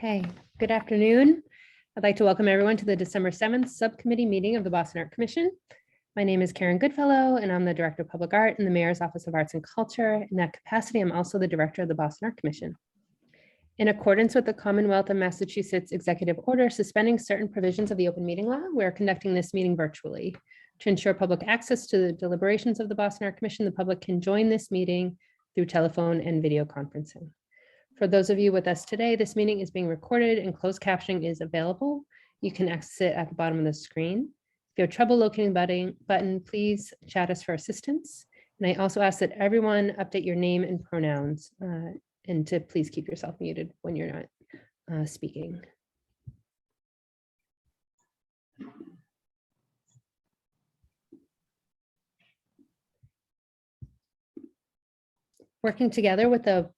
Okay, good afternoon. I'd like to welcome everyone to the December 7th Subcommittee meeting of the Boston Art Commission. My name is Karen Goodfellow, and I'm the Director of Public Art in the Mayor's Office of Arts and Culture. In that capacity, I'm also the Director of the Boston Art Commission. In accordance with the Commonwealth of Massachusetts Executive Order suspending certain provisions of the open meeting law, we're conducting this meeting virtually. To ensure public access to the deliberations of the Boston Art Commission, the public can join this meeting through telephone and video conferencing. For those of you with us today, this meeting is being recorded and closed captioning is available. You can access it at the bottom of the screen. If you have trouble locating the button, please chat us for assistance. And I also ask that everyone update your name and pronouns and to please keep yourself muted when you're not speaking. Working together with the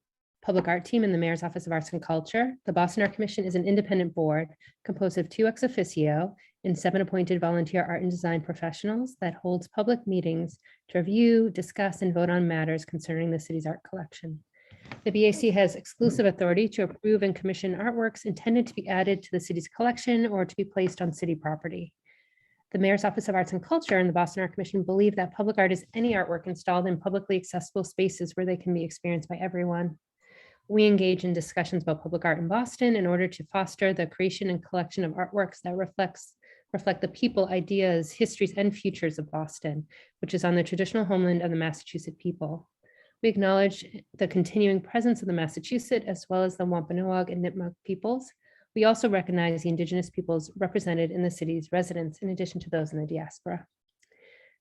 Public Art team in the Mayor's Office of Arts and Culture, the Boston Art Commission is an independent board composed of 2 ex officio and 7 appointed volunteer art and design professionals that holds public meetings to review, discuss, and vote on matters concerning the city's art collection. The BAC has exclusive authority to approve and commission artworks intended to be added to the city's collection or to be placed on city property. The Mayor's Office of Arts and Culture and the Boston Art Commission believe that public art is any artwork installed in publicly accessible spaces where they can be experienced by everyone. We engage in discussions about public art in Boston in order to foster the creation and collection of artworks that reflect the people, ideas, histories, and futures of Boston, which is on the traditional homeland of the Massachusetts people. We acknowledge the continuing presence of the Massachusetts as well as the Wampanoag and Nipmuc peoples. We also recognize the Indigenous peoples represented in the city's residents, in addition to those in the diaspora.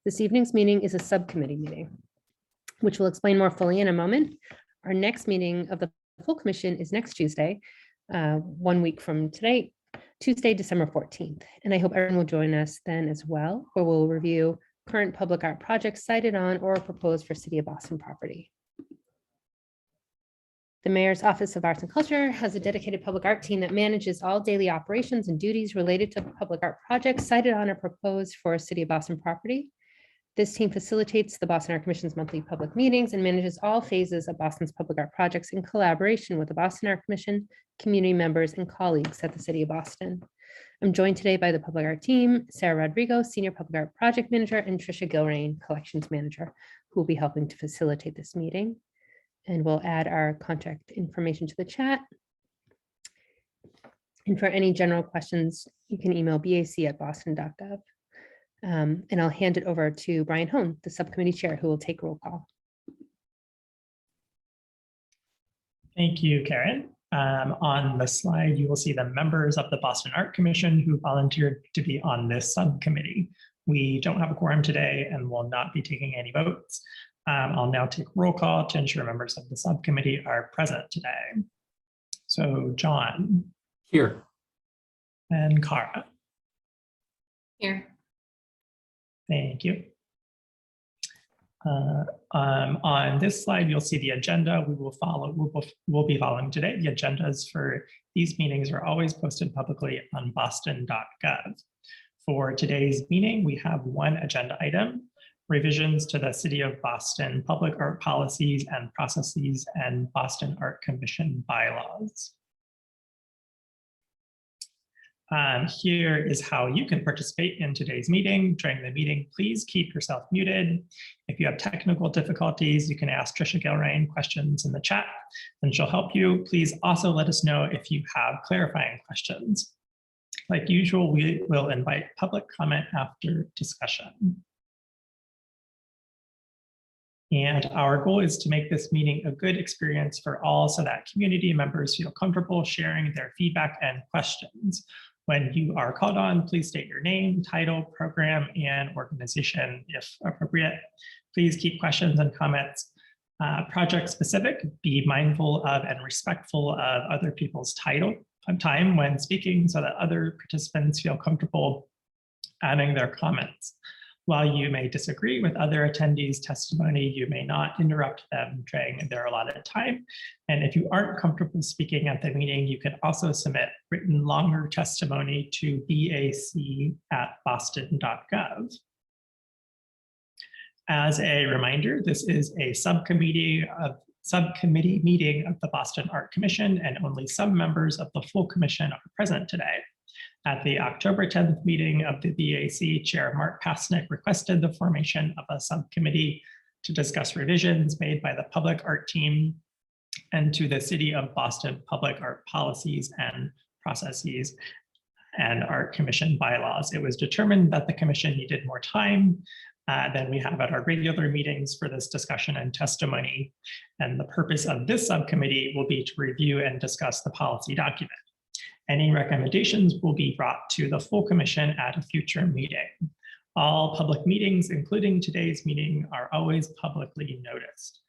This evening's meeting is a subcommittee meeting, which we'll explain more fully in a moment. Our next meeting of the full commission is next Tuesday, 1 week from today, Tuesday, December 14th. And I hope everyone will join us then as well, where we'll review current public art projects cited on or proposed for City of Boston property. The Mayor's Office of Arts and Culture has a dedicated public art team that manages all daily operations and duties related to public art projects cited on or proposed for City of Boston property. This team facilitates the Boston Art Commission's monthly public meetings and manages all phases of Boston's public art projects in collaboration with the Boston Art Commission, community members, and colleagues at the City of Boston. I'm joined today by the public art team, Sarah Rodrigo, Senior Public Art Project Manager, and Trisha Gilrain, Collections Manager, who will be helping to facilitate this meeting. And we'll add our contact information to the chat. And for any general questions, you can email bac@boston.gov. And I'll hand it over to Brian Hone, the subcommittee chair, who will take roll call. Thank you, Karen. On the slide, you will see the members of the Boston Art Commission who volunteered to be on this subcommittee. We don't have a quorum today and will not be taking any votes. I'll now take roll call to ensure members of the subcommittee are present today. So John. Here. And Cara. Here. Thank you. On this slide, you'll see the agenda we'll be following today. The agendas for these meetings are always posted publicly on boston.gov. For today's meeting, we have one agenda item: revisions to the City of Boston public art policies and processes and Boston Art Commission bylaws. Here is how you can participate in today's meeting. During the meeting, please keep yourself muted. If you have technical difficulties, you can ask Trisha Gilrain questions in the chat, and she'll help you. Please also let us know if you have clarifying questions. Like usual, we will invite public comment after discussion. And our goal is to make this meeting a good experience for all so that community members feel comfortable sharing their feedback and questions. When you are called on, please state your name, title, program, and organization if appropriate. Please keep questions and comments project specific. Be mindful of and respectful of other people's time when speaking so that other participants feel comfortable adding their comments. While you may disagree with other attendees' testimony, you may not interrupt them during their allotted time. And if you aren't comfortable speaking at the meeting, you can also submit written longer testimony to bac@boston.gov. As a reminder, this is a subcommittee of subcommittee meeting of the Boston Art Commission, and only some members of the full commission are present today. At the October 10th meeting of the BAC, Chair Mark Pasnick requested the formation of a subcommittee to discuss revisions made by the public art team and to the City of Boston public art policies and processes and Art Commission bylaws. It was determined that the commission needed more time than we have at our regular meetings for this discussion and testimony. And the purpose of this subcommittee will be to review and discuss the policy document. Any recommendations will be brought to the full commission at a future meeting. All public meetings, including today's meeting, are always publicly noticed.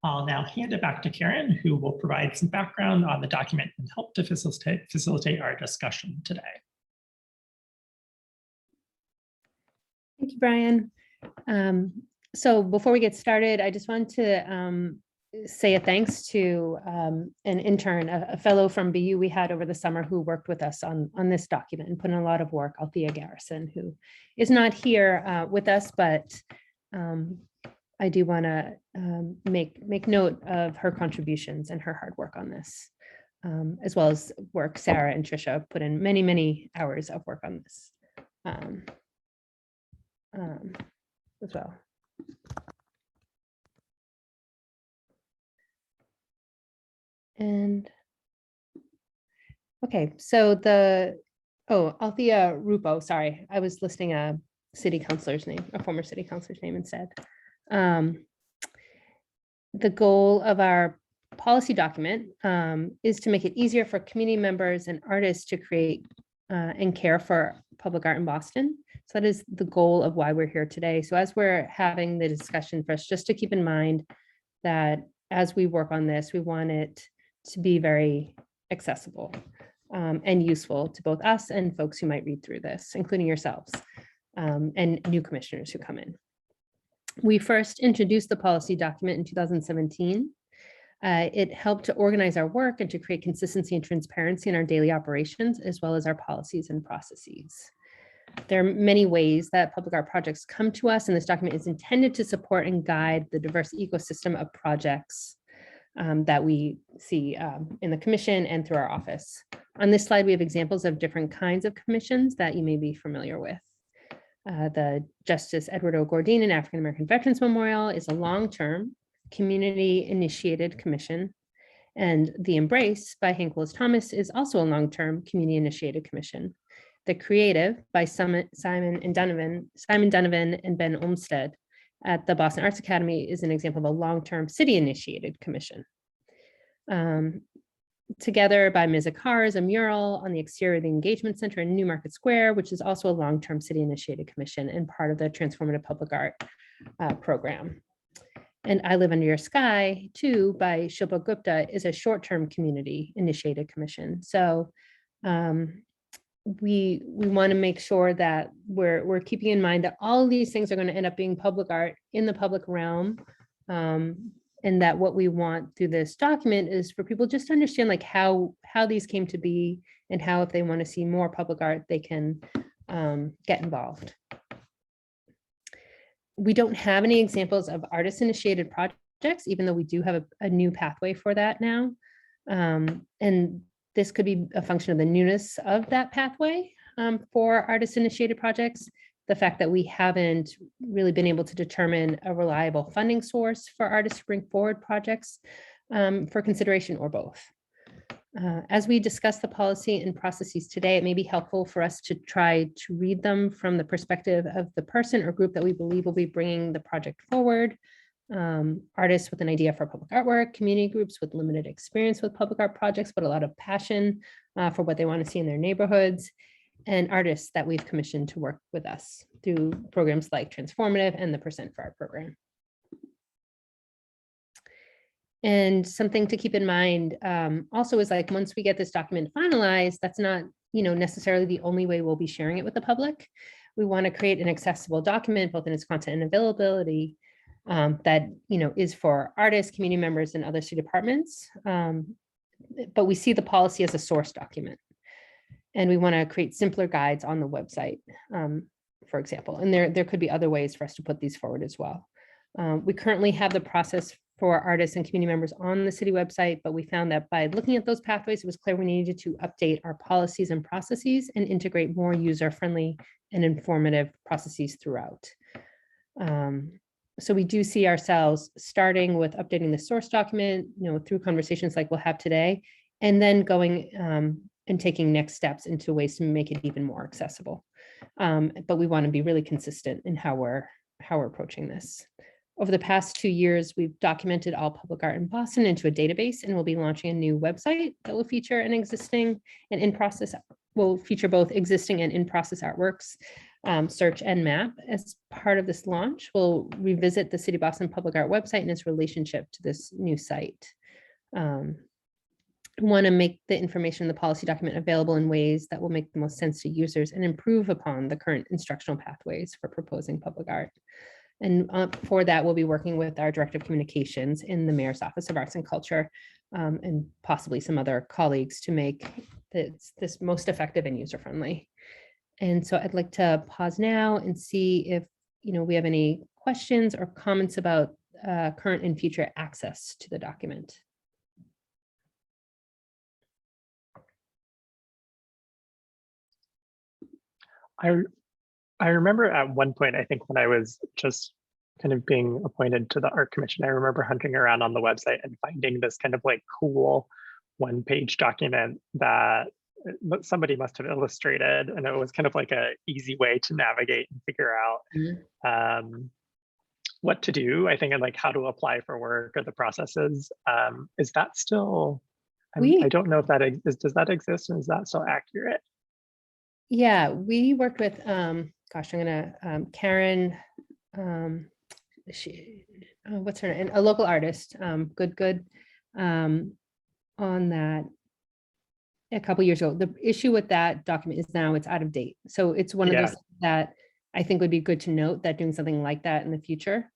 I'll now hand it back to Karen, who will provide some background on the document and help to facilitate our discussion today. Thank you, Brian. So before we get started, I just want to say a thanks to an intern, a fellow from BU we had over the summer who worked with us on this document and put in a lot of work, Althea Garrison, who is not here with us, but I do want to make note of her contributions and her hard work on this, as well as work Sarah and Trisha put in many, many hours of work on this as well. And okay, so Althea Rupo, sorry, I was listing a city councilor's name, a former city councilor's name instead. The goal of our policy document is to make it easier for community members and artists to create and care for public art in Boston. So that is the goal of why we're here today. So as we're having the discussion for us, just to keep in mind that as we work on this, we want it to be very accessible and useful to both us and folks who might read through this, including yourselves and new commissioners who come in. We first introduced the policy document in 2017. It helped to organize our work and to create consistency and transparency in our daily operations, as well as our policies and processes. There are many ways that public art projects come to us, and this document is intended to support and guide the diverse ecosystem of projects that we see in the commission and through our office. On this slide, we have examples of different kinds of commissions that you may be familiar with. The Justice Edward O. Gourdine and African American Veterans Memorial is a long-term community-initiated commission, and the Embrace by Hank Willis Thomas is also a long-term community-initiated commission. The Creative by Simon Donovan and Ben Olmsted at the Boston Arts Academy is an example of a long-term city-initiated commission. Together by Ms. Akar is a mural on the exterior of the Engagement Center in Newmarket Square, which is also a long-term city-initiated commission and part of the Transformative Public Art program. And I Live Under Your Sky, too, by Shilpa Gupta, is a short-term community-initiated commission. So we want to make sure that we're keeping in mind that all of these things are going to end up being public art in the public realm, and that what we want through this document is for people just to understand like how these came to be and how, if they want to see more public art, they can get involved. We don't have any examples of artist-initiated projects, even though we do have a new pathway for that now. And this could be a function of the newness of that pathway for artist-initiated projects. The fact that we haven't really been able to determine a reliable funding source for artists to bring forward projects for consideration, or both. As we discuss the policy and processes today, it may be helpful for us to try to read them from the perspective of the person or group that we believe will be bringing the project forward. Artists with an idea for public artwork, community groups with limited experience with public art projects, but a lot of passion for what they want to see in their neighborhoods, and artists that we've commissioned to work with us through programs like Transformative and the Percent for Art program. And something to keep in mind also is like, once we get this document finalized, that's not necessarily the only way we'll be sharing it with the public. We want to create an accessible document, both in its content and availability, that is for artists, community members, and other city departments. But we see the policy as a source document, and we want to create simpler guides on the website, for example. And there could be other ways for us to put these forward as well. We currently have the process for artists and community members on the city website, but we found that by looking at those pathways, it was clear we needed to update our policies and processes and integrate more user-friendly and informative processes throughout. So we do see ourselves starting with updating the source document, through conversations like we'll have today, and then going and taking next steps into ways to make it even more accessible. But we want to be really consistent in how we're approaching this. Over the past 2 years, we've documented all public art in Boston into a database, and we'll be launching a new website that will feature will feature both existing and in-process artworks, search and map. As part of this launch, we'll revisit the City of Boston Public Art website and its relationship to this new site. We want to make the information in the policy document available in ways that will make the most sense to users and improve upon the current instructional pathways for proposing public art. And for that, we'll be working with our Director of Communications in the Mayor's Office of Arts and Culture, and possibly some other colleagues to make this most effective and user-friendly. And so I'd like to pause now and see if we have any questions or comments about current and future access to the document. I remember at one point, I think when I was just kind of being appointed to the Art Commission, I remember hunting around on the website and finding this kind of like cool one-page document that somebody must have illustrated, and it was kind of like a easy way to navigate and figure out what to do, I think, and like how to apply for work or the processes. Is that still, I don't know if that does that exist, and is that still accurate? Yeah, we worked with, gosh, I'm gonna, Karen, what's her name? A local artist, good, on that a couple years ago. The issue with that document is now it's out of date. So it's one of those that I think would be good to note, that doing something like that in the future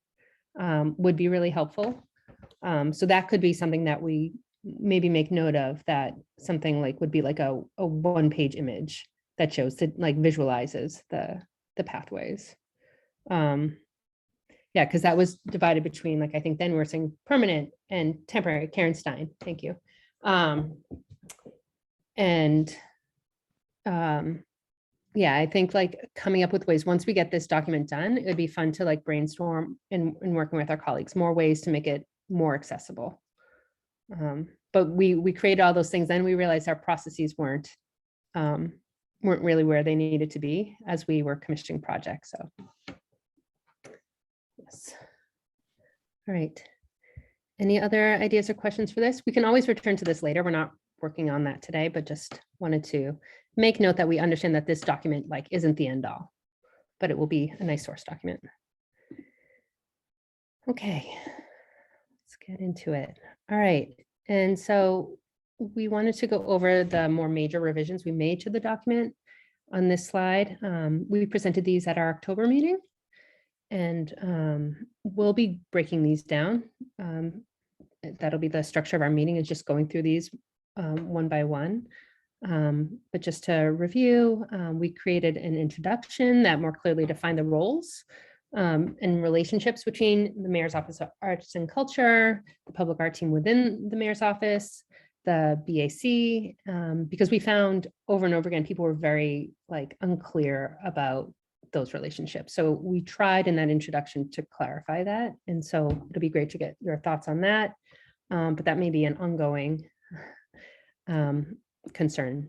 would be really helpful. So that could be something that we maybe make note of, that something like would be like a one-page image that shows, that like visualizes the pathways. Yeah, because that was divided between, like, I think then we were saying permanent and temporary. Karen Stein, thank you. Yeah, I think like coming up with ways, once we get this document done, it would be fun to like brainstorm and working with our colleagues, more ways to make it more accessible. But we created all those things, then we realized our processes weren't really where they needed to be as we were commissioning projects. So yes. All right. Any other ideas or questions for this? We can always return to this later. We're not working on that today, but just wanted to make note that we understand that this document like isn't the end all, but it will be a nice source document. Okay, let's get into it. All right. And so we wanted to go over the more major revisions we made to the document on this slide. We presented these at our October meeting, and we'll be breaking these down. That'll be the structure of our meeting, is just going through these one by one. But just to review, we created an introduction that more clearly defined the roles and relationships between the Mayor's Office of Arts and Culture, the public art team within the Mayor's Office, the BAC, because we found over and over again, people were very like unclear about those relationships. So we tried in that introduction to clarify that. And so it'll be great to get your thoughts on that. But that may be an ongoing concern.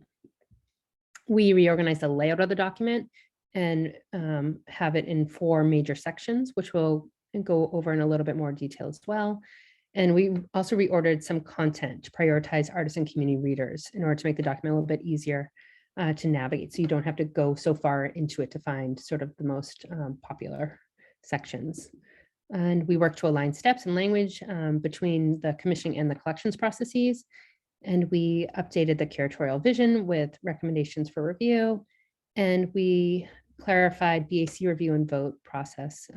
We reorganized the layout of the document and have it in 4 major sections, which we'll go over in a little bit more detail as well. And we also reordered some content to prioritize artists and community readers in order to make the document a little bit easier to navigate. So you don't have to go so far into it to find sort of the most popular sections. And we worked to align steps and language between the commissioning and the collections processes. And we updated the curatorial vision with recommendations for review. And we clarified BAC review and vote process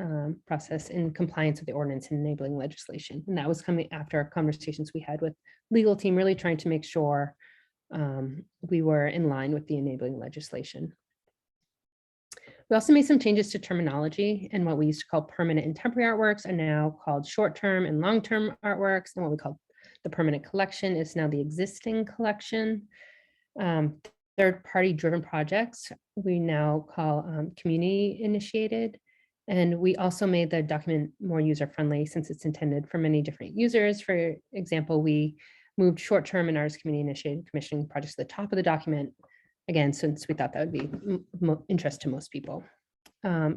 in compliance with the ordinance and enabling legislation. And that was coming after our conversations we had with legal team, really trying to make sure we were in line with the enabling legislation. We also made some changes to terminology, and what we used to call permanent and temporary artworks are now called short-term and long-term artworks, and what we call the permanent collection is now the existing collection. Third-party driven projects we now call community initiated. And we also made the document more user-friendly since it's intended for many different users. For example, we moved short-term and artist community initiated commissioning projects to the top of the document. Again, since we thought that would be interest to most people.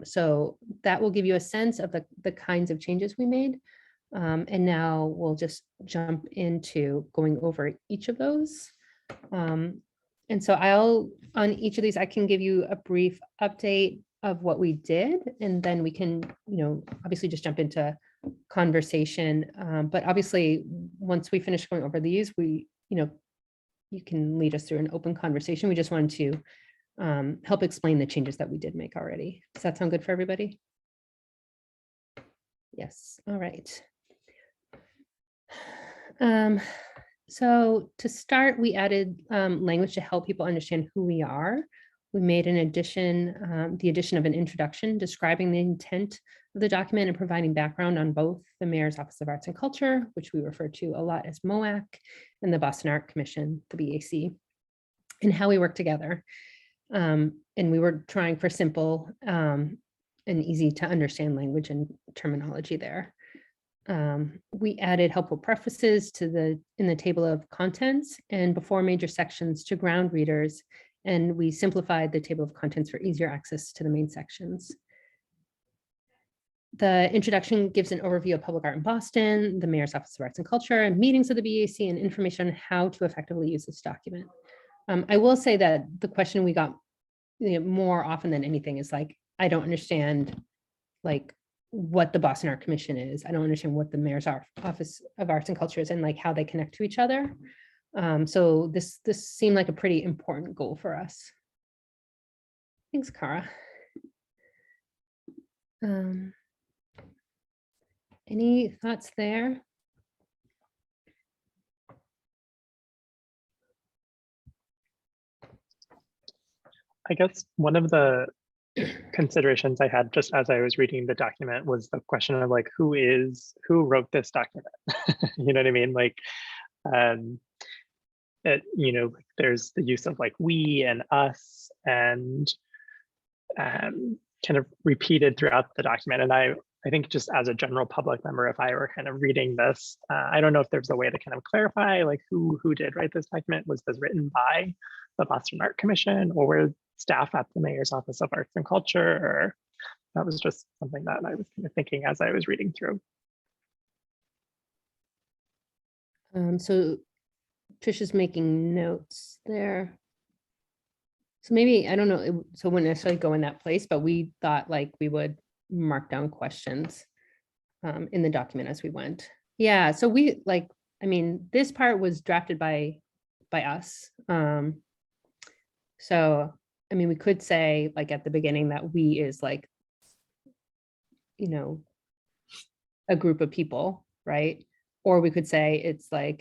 So that will give you a sense of the kinds of changes we made. And now we'll just jump into going over each of those. And so on each of these, I can give you a brief update of what we did, and then we can, obviously just jump into conversation. But obviously, once we finish going over these, you can lead us through an open conversation. We just wanted to help explain the changes that we did make already. Does that sound good for everybody? Yes, all right. So to start, we added language to help people understand who we are. We made an addition, the addition of an introduction describing the intent of the document and providing background on both the Mayor's Office of Arts and Culture, which we refer to a lot as MOAC, and the Boston Art Commission, the BAC, and how we work together. And we were trying for simple and easy to understand language and terminology there. We added helpful prefaces in the table of contents and before major sections to ground readers, and we simplified the table of contents for easier access to the main sections. The introduction gives an overview of public art in Boston, the Mayor's Office of Arts and Culture, and meetings of the BAC, and information on how to effectively use this document. I will say that the question we got more often than anything is like, I don't understand what the Boston Art Commission is. I don't understand what the Mayor's Office of Arts and Culture is and how they connect to each other. So this seemed like a pretty important goal for us. Thanks, Cara. Any thoughts there? I guess one of the considerations I had just as I was reading the document was the question of who wrote this document? You know what I mean? There's the use of we and us and kind of repeated throughout the document. And I think just as a general public member, if I were kind of reading this, I don't know if there's a way to kind of clarify who did write this document. Was this written by the Boston Art Commission, or were staff at the Mayor's Office of Arts and Culture? Or that was just something that I was kind of thinking as I was reading through. So Trisha's making notes there. So maybe, I don't know, so it wouldn't necessarily go in that place, but we thought we would mark down questions in the document as we went. Yeah, so we this part was drafted by us. So, we could say at the beginning that we is a group of people, right? Or we could say it's the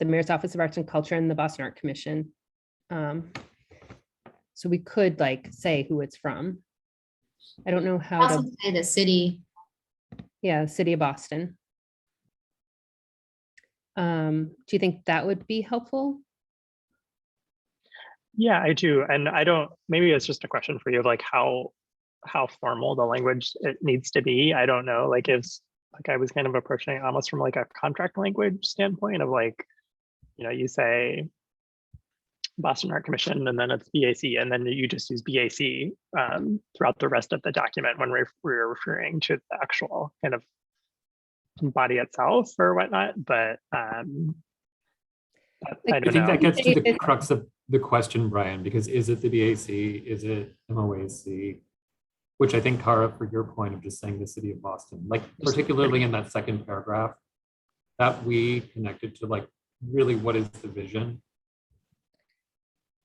Mayor's Office of Arts and Culture and the Boston Art Commission. So we could say who it's from. I don't know how Also to say the city. Yeah, City of Boston. Do you think that would be helpful? Yeah, I do. And I don't, maybe it's just a question for you of how formal the language it needs to be. I don't know, if I was kind of approaching it almost from a contract language standpoint of you say Boston Art Commission and then it's BAC, and then you just use BAC throughout the rest of the document when we're referring to the actual kind of body itself or whatnot. But I don't know. I think that gets to the crux of the question, Brian, because is it the BAC? Is it MOAC? Which I think, Cara, for your point of just saying the City of Boston, particularly in that second paragraph, that we connected to really what is the vision?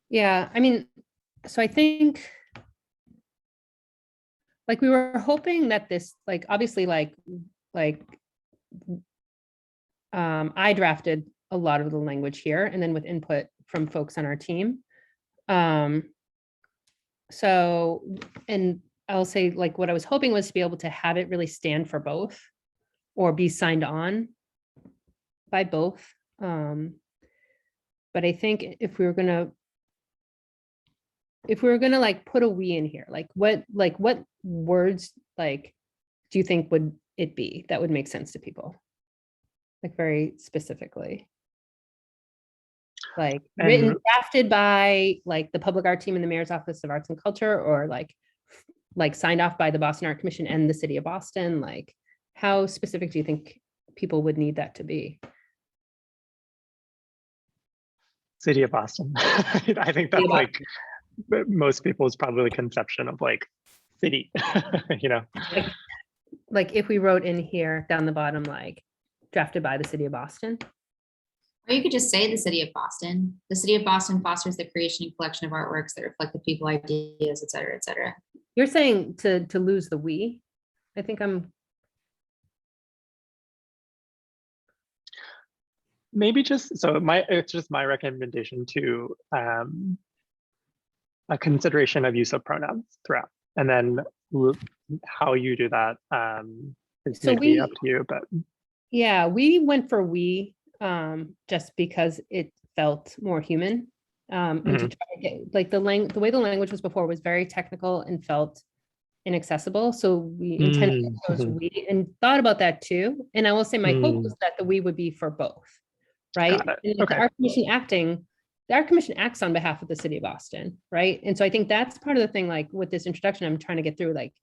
Yeah, so I think we were hoping that this obviously I drafted a lot of the language here and then with input from folks on our team. So, and I'll say like what I was hoping was to be able to have it really stand for both or be signed on by both. But I think if we were gonna like put a we in here, like what words like do you think would it be that would make sense to people? Like very specifically. Like written, drafted by like the public art team in the mayor's office of arts and culture, or like signed off by the Boston Art Commission and the city of Boston. Like how specific do you think people would need that to be? City of Boston. I think that's like most people's probably conception of like city, you know. Like if we wrote in here down the bottom, like drafted by the city of Boston. Or you could just say the city of Boston. The city of Boston fosters the creation and collection of artworks that reflect the people, ideas, et cetera, et cetera. You're saying to lose the we. I think I'm. Maybe just, so it's just my recommendation to a consideration of use of pronouns throughout. And then how you do that is So maybe up to you, but. Yeah, we went for we just because it felt more human. And to try to get, like the way the language was before was very technical and felt inaccessible. So we intended to use we and thought about that too. And I will say my hope was that the we would be for both, right? And Okay. the Art Commission acts on behalf of the city of Boston, right? And so I think that's part of the thing, like with this introduction, I'm trying to get through, like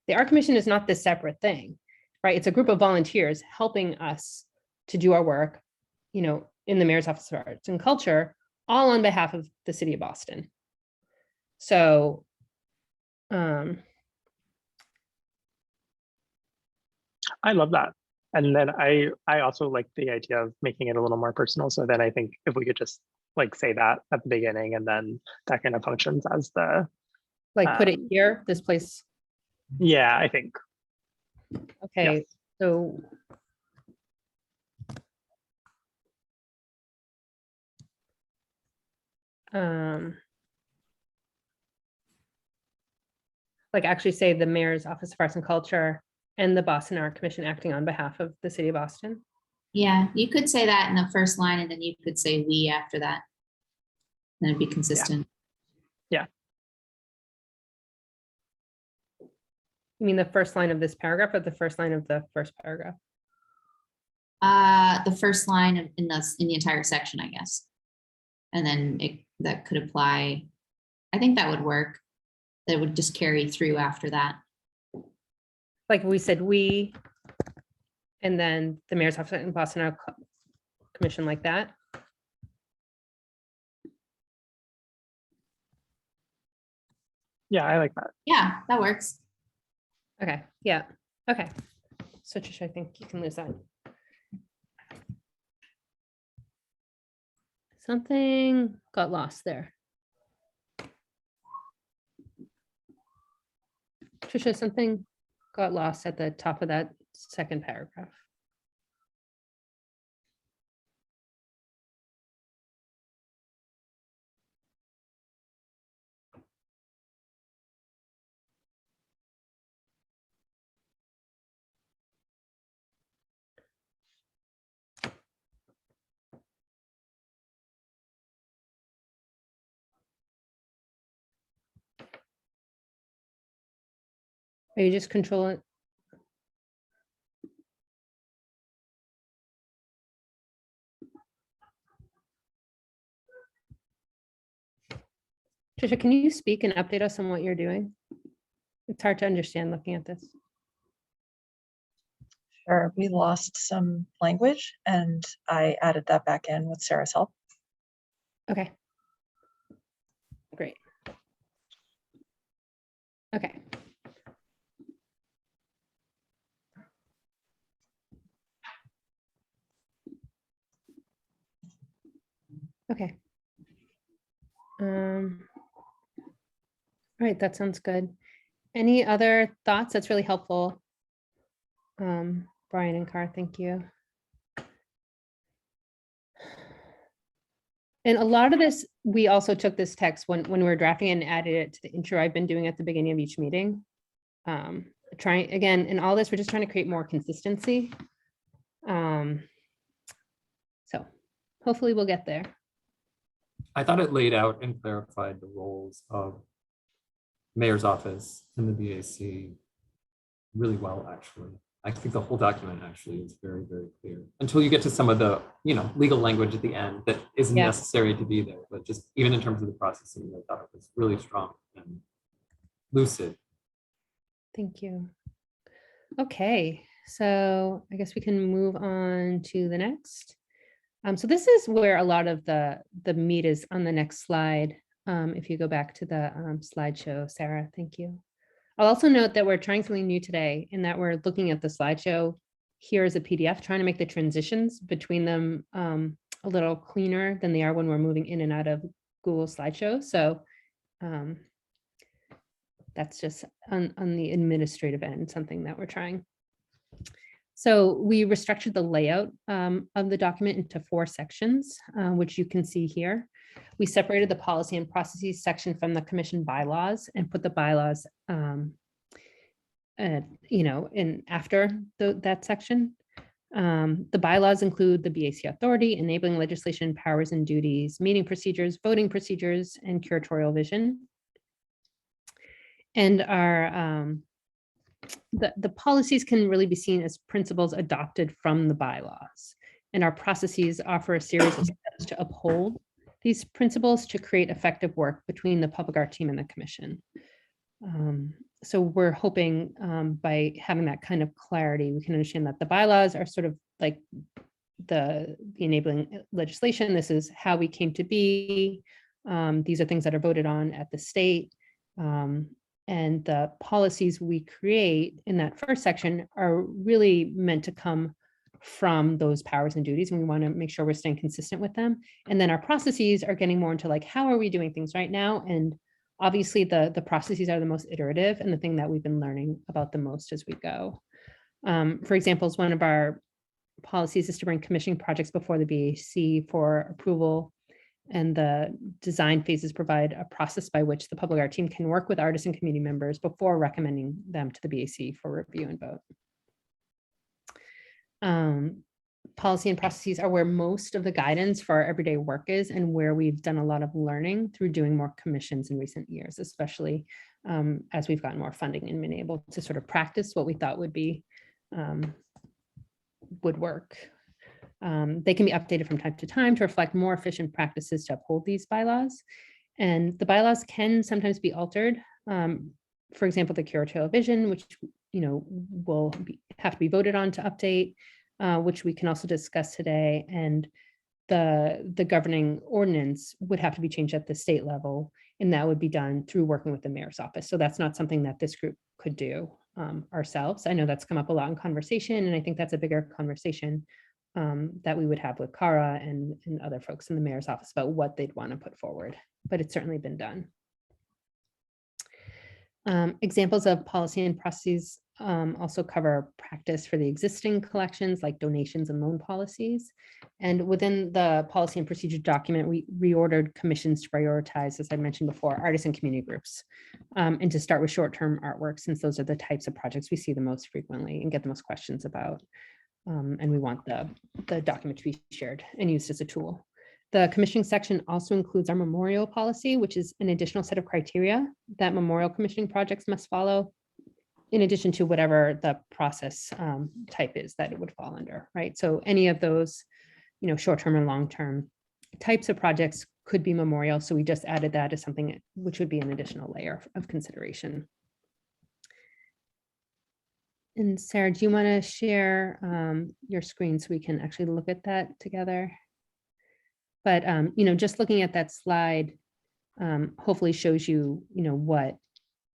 the Art Commission is not this separate thing, right? It's a group of volunteers helping us to do our work, you know, in the Mayor's Office of Arts and Culture, all on behalf of the city of Boston. So, I love that. And then I also like the idea of making it a little more personal. So then I think if we could just like say that at the beginning, and then that kind of functions as the. like put it here, this place. Yeah, I think. Okay, Yes. so. Like actually say the Mayor's Office of Arts and Culture and the Boston Art Commission acting on behalf of the city of Boston. Yeah, you could say that in the first line, and then you could say we after that. Then it'd be consistent. Yeah. You mean the first line of this paragraph or the first line of the first paragraph? The first line in the entire section, I guess. And then that could apply. I think that would work. That would just carry through after that. Like we said, we, and then the Mayor's Office and Boston Art Commission, like that. Yeah, I like that. Yeah, that works. Okay, yeah, okay. So Tricia, I think you can lose that. Something got lost there. Tricia, something got lost at the top of that second paragraph. Are you just controlling? Tricia, can you speak and update us on what you're doing? It's hard to understand looking at this. Sure, we lost some language and I added that back in with Sarah's help. Okay. Great. Okay. Okay. All right, that sounds good. Any other thoughts? That's really helpful. Brian and Cara, thank you. And a lot of this, we also took this text when we were drafting it and added it to the intro I've been doing at the beginning of each meeting. Trying, again, in all this, we're just trying to create more consistency. So hopefully we'll get there. I thought it laid out and clarified the roles of mayor's office and the BAC really well, actually. I think the whole document actually is very, very clear until you get to some of the, legal language at the end that isn't Yeah. necessary to be there, but just even in terms of the processing, I thought it was really strong and lucid. Thank you. Okay, so I guess we can move on to the next. So this is where a lot of the meat is on the next slide. If you go back to the slideshow, Sarah, thank you. I'll also note that we're trying something new today in that we're looking at the slideshow here as a PDF, trying to make the transitions between them a little cleaner than they are when we're moving in and out of Google Slideshow. So that's just on the administrative end, something that we're trying. So we restructured the layout of the document into 4 sections, which you can see here. We separated the policy and processes section from the commission bylaws and put the bylaws, in after that section. The bylaws include the BAC authority, enabling legislation, powers and duties, meeting procedures, voting procedures, and curatorial vision. And our the policies can really be seen as principles adopted from the bylaws. And our processes offer a series of steps to uphold these principles to create effective work between the public art team and the commission. So we're hoping by having that kind of clarity, we can understand that the bylaws are sort of like the enabling legislation. This is how we came to be. These are things that are voted on at the state. And the policies we create in that first section are really meant to come from those powers and duties, and we want to make sure we're staying consistent with them. And then our processes are getting more into like, how are we doing things right now? And obviously the processes are the most iterative and the thing that we've been learning about the most as we go. For example, one of our policies is to bring commissioning projects before the BAC for approval. And the design phases provide a process by which the public art team can work with artists and community members before recommending them to the BAC for review and vote. Policy and processes are where most of the guidance for our everyday work is and where we've done a lot of learning through doing more commissions in recent years, especially as we've gotten more funding and been able to sort of practice what we thought would be would work. They can be updated from time to time to reflect more efficient practices to uphold these bylaws. And the bylaws can sometimes be altered. For example, the Curatorial Vision, which will have to be voted on to update, which we can also discuss today. And the governing ordinance would have to be changed at the state level, and that would be done through working with the mayor's office. So that's not something that this group could do ourselves. I know that's come up a lot in conversation, and I think that's a bigger conversation that we would have with Cara and other folks in the mayor's office about what they'd want to put forward, but it's certainly been done. Examples of policy and processes also cover practice for the existing collections like donations and loan policies. And within the policy and procedure document, we reordered commissions to prioritize, as I mentioned before, artists and community groups, and to start with short-term artwork, since those are the types of projects we see the most frequently and get the most questions about. And we want the document to be shared and used as a tool. The commissioning section also includes our memorial policy, which is an additional set of criteria that memorial commissioning projects must follow, in addition to whatever the process type is that it would fall under, right? So any of those, short-term and long-term types of projects could be memorial. So we just added that as something which would be an additional layer of consideration. And Sarah, do you want to share your screen so we can actually look at that together? But, just looking at that slide hopefully shows you, what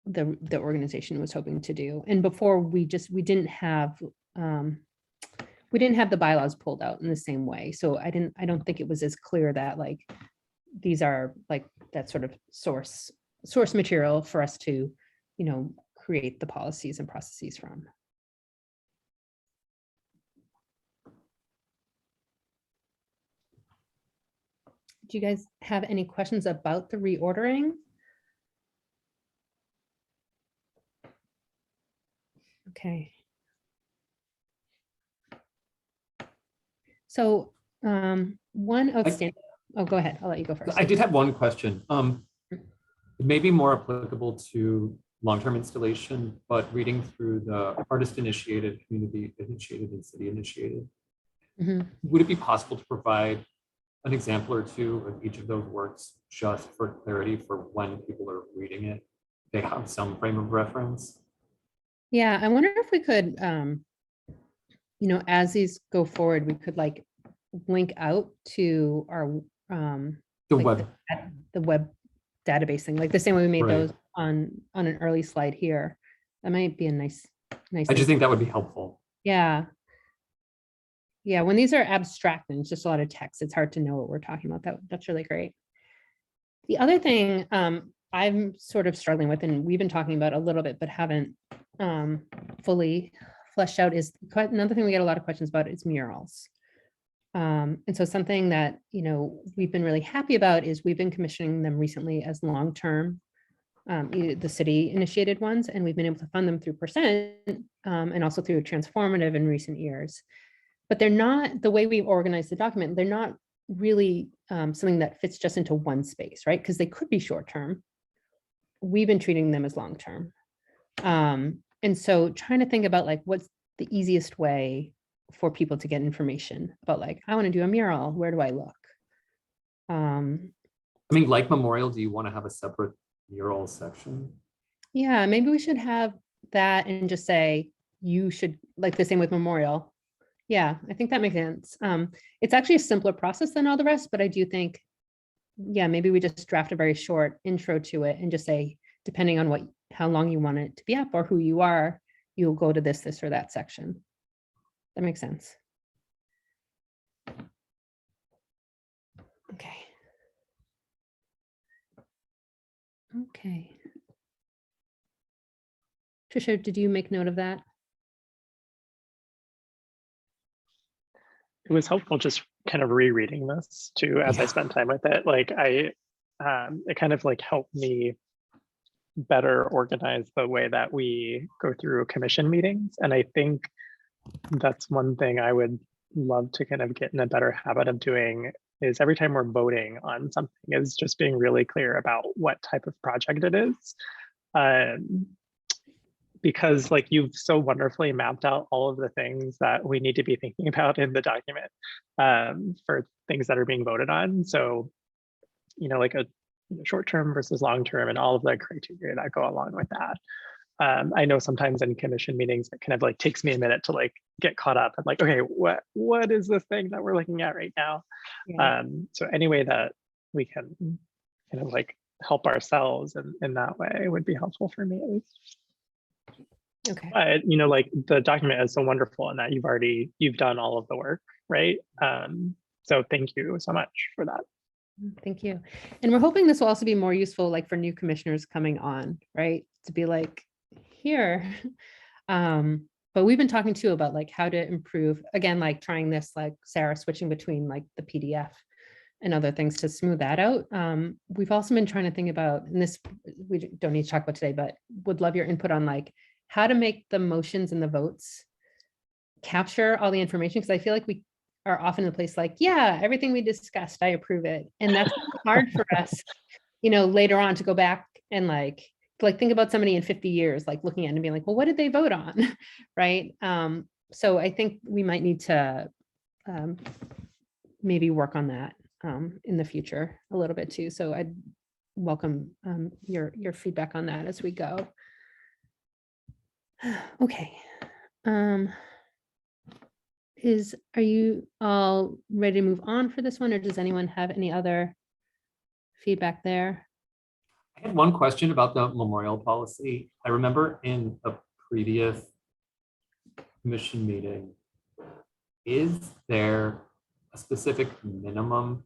the organization was hoping to do. And before we didn't have the bylaws pulled out in the same way. So I don't think it was as clear that like these are like that sort of source material for us to, create the policies and processes from. Do you guys have any questions about the reordering? Okay. So one outstanding, oh, go ahead. I'll let you go first. I did have one question. It may be more applicable to long-term installation, but reading through the artist initiated, community initiated, and city initiated, Mhm. would it be possible to provide an example or two of each of those works just for clarity for when people are reading it? They have some frame of reference. Yeah, I wonder if we could, you know, as these go forward, we could like link out to our The like web, the web database thing, like the same way we made Right. those on an early slide here. That might be a nice I thing. just think that would be helpful. Yeah. Yeah, when these are abstract and it's just a lot of text, it's hard to know what we're talking about. That's really great. The other thing I'm sort of struggling with, and we've been talking about a little bit, but haven't fully fleshed out, is another thing we get a lot of questions about is murals. And so something that, you know, we've been really happy about is we've been commissioning them recently as long-term, the city initiated ones, and we've been able to fund them through percent and also through transformative in recent years. But they're not, the way we've organized the document, they're not really something that fits just into one space, right? Because they could be short-term. We've been treating them as long-term. And so trying to think about like, what's the easiest way for people to get information about like, I want to do a mural, where do I look? I mean, like Memorial, do you want to have a separate mural section? Yeah, maybe we should have that and just say, you should, like the same with Memorial. Yeah, I think that makes sense. It's actually a simpler process than all the rest, but I do think, yeah, maybe we just draft a very short intro to it and just say, depending on how long you want it to be up or who you are, you'll go to this or that section. That makes sense. Okay. Okay. Trisha, did you make note of that? It was helpful just kind of rereading this too as I spent time with it. Like it kind of like helped me better organize the way that we go through commission meetings. And I think that's one thing I would love to kind of get in a better habit of doing is every time we're voting on something is just being really clear about what type of project it is. Because like you've so wonderfully mapped out all of the things that we need to be thinking about in the document for things that are being voted on. So, you know, like a short-term versus long-term and all of the criteria that go along with that. I know sometimes in commission meetings, it kind of like takes me a minute to like get caught up. I'm like, okay, what is this thing that we're looking at right now? Yeah. So any way that we can kind of like help ourselves in that way would be helpful for me at least. Okay. But you know, like the document is so wonderful in that you've done all of the work, right? So thank you so much for that. Thank you. And we're hoping this will also be more useful like for new commissioners coming on, right? To be like, here. But we've been talking too about like how to improve, again, like trying this, like Sarah switching between like the PDF and other things to smooth that out. We've also been trying to think about, and this we don't need to talk about today, but would love your input on like how to make the motions and the votes capture all the information. Because I feel like we are often in a place like, yeah, everything we discussed, I approve it. And that's hard for us, you know, later on to go back and like think about somebody in 50 years, like looking at it and being like, well, what did they vote on? Right. So I think we might need to maybe work on that in the future a little bit too. So I'd welcome your feedback on that as we go. Okay. Are you all ready to move on for this one, or does anyone have any other feedback there? I had one question about the memorial policy. I remember in a previous commission meeting, is there a specific minimum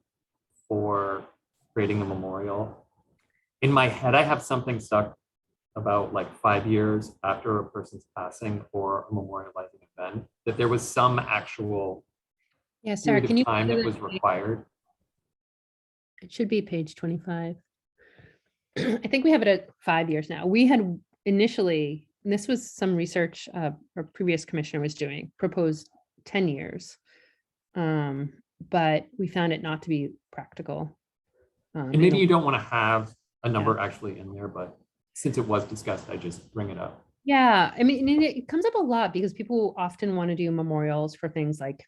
for creating a memorial? In my head, I have something stuck about like 5 years after a person's passing or a memorializing event, that there was some actual Yeah, Sarah, period can of you? time that was required. It should be page 25. I think we have it at 5 years now. We had initially, and this was some research a previous commissioner was doing, proposed 10 years. But we found it not to be practical. And maybe you don't want to have a number actually in there, but since it was discussed, I just bring it up. Yeah, I mean, and it comes up a lot because people often want to do memorials for things like,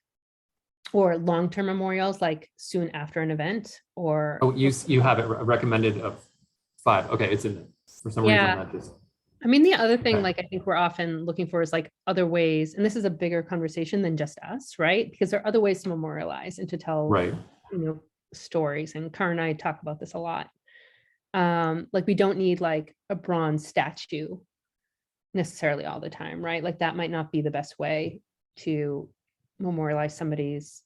or long-term memorials, like soon after an event, or. Oh, you have it recommended of 5. Okay, it's in there. For some reason that just. I mean, the other thing, Okay. like, I think we're often looking for is like other ways, and this is a bigger conversation than just us, right? Because there are other ways to memorialize and to tell, Right. Stories. And Cara and I talk about this a lot. Like, we don't need like a bronze statue necessarily all the time, right? Like, that might not be the best way to memorialize somebody's,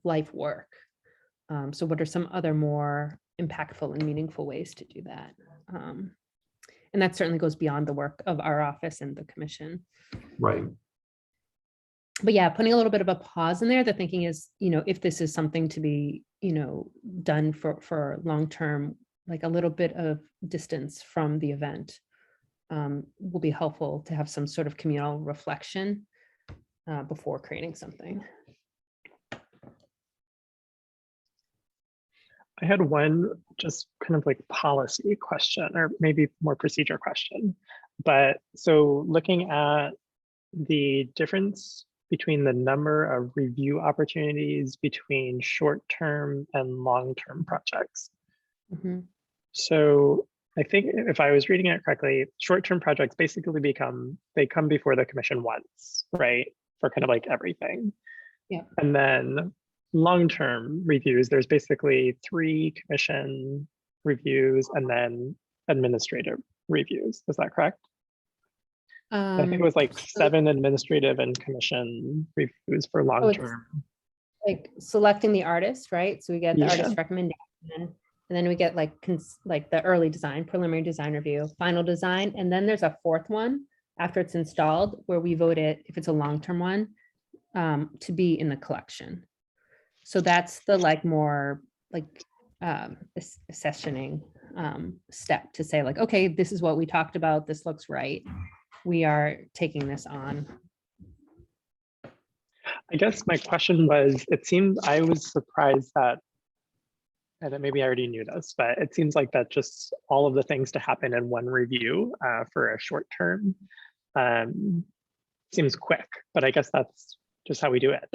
life work. So what are some other more impactful and meaningful ways to do that? And that certainly goes beyond the work of our office and the commission. Right. But yeah, putting a little bit of a pause in there, the thinking is, if this is something to be, done for long-term, like a little bit of distance from the event, will be helpful to have some sort of communal reflection before creating something. I had one just kind of like policy question, or maybe more procedure question. But so looking at the difference between the number of review opportunities between short-term and long-term projects. Mhm. So I think if I was reading it correctly, short-term projects basically they come before the commission once, right? For kind of like everything. Yeah. And then long-term reviews, there's basically 3 commission reviews and then administrative reviews. Is that correct? I think it was like 7 administrative and commission reviews for long-term. Like selecting the artist, right? So we get the Yeah. artist recommendation, and then we get like the early design, preliminary design review, final design, and then there's a 4th one after it's installed where we vote it, if it's a long-term one, to be in the collection. So that's the like more like accessioning step to say like, okay, this is what we talked about. This looks right. We are taking this on. I guess my question was, I was surprised that, and then maybe I already knew this, but it seems like that just all of the things to happen in one review for a short term seems quick, but I guess that's just how we do it.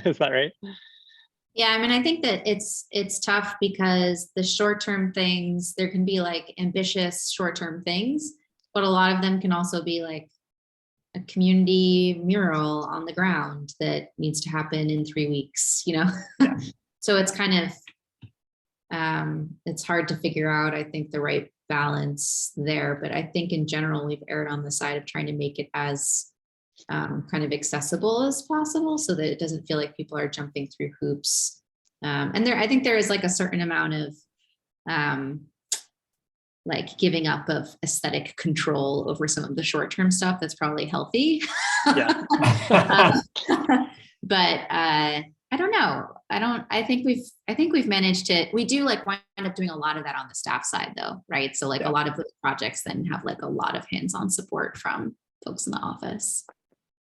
Is that right? Yeah, I mean, I think that it's tough because the short-term things, there can be like ambitious short-term things, but a lot of them can also be like a community mural on the ground that needs to happen in 3 weeks, Yeah. So it's kind of, it's hard to figure out, I think, the right balance there. But I think in general, we've erred on the side of trying to make it as kind of accessible as possible so that it doesn't feel like people are jumping through hoops. And I think there is like a certain amount of like giving up of aesthetic control over some of the short-term stuff that's probably healthy. Yeah. But I don't know. I think we've managed to, we do like wind up doing a lot of that on the staff side though, right? So like a lot of those projects then have like a lot of hands-on support from folks in the office.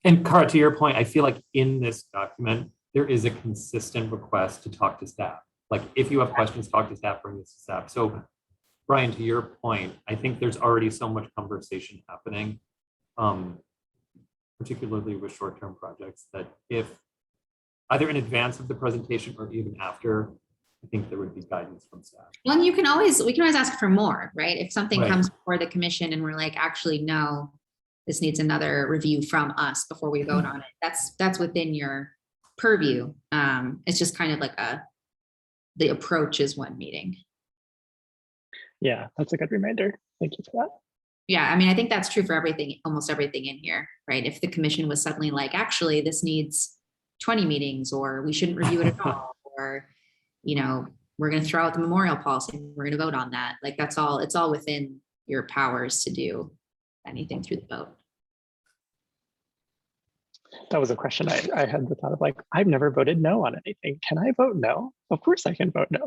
And Cara, to your point, I feel like in this document, there is a consistent request to talk to staff. Like if you have questions, talk to staff, bring this to staff. So Brian, to your point, I think there's already so much conversation happening, particularly with short-term projects, that if either in advance of the presentation or even after, I think there would be guidance from staff. Well, we can always ask for more, right? If something Right. comes before the commission and we're like, actually, no, this needs another review from us before we vote on it. That's within your purview. It's just kind of like the approach is one meeting. Yeah, that's a good reminder. Thank you for that. Yeah, I mean, I think that's true for everything, almost everything in here, right? If the commission was suddenly like, actually, this needs 20 meetings, or we shouldn't review it at all, or, we're going to throw out the memorial policy, we're going to vote on that. Like it's all within your powers to do anything through the vote. That was a question I had the thought of like, I've never voted no on anything. Can I vote no? Of course I can vote no.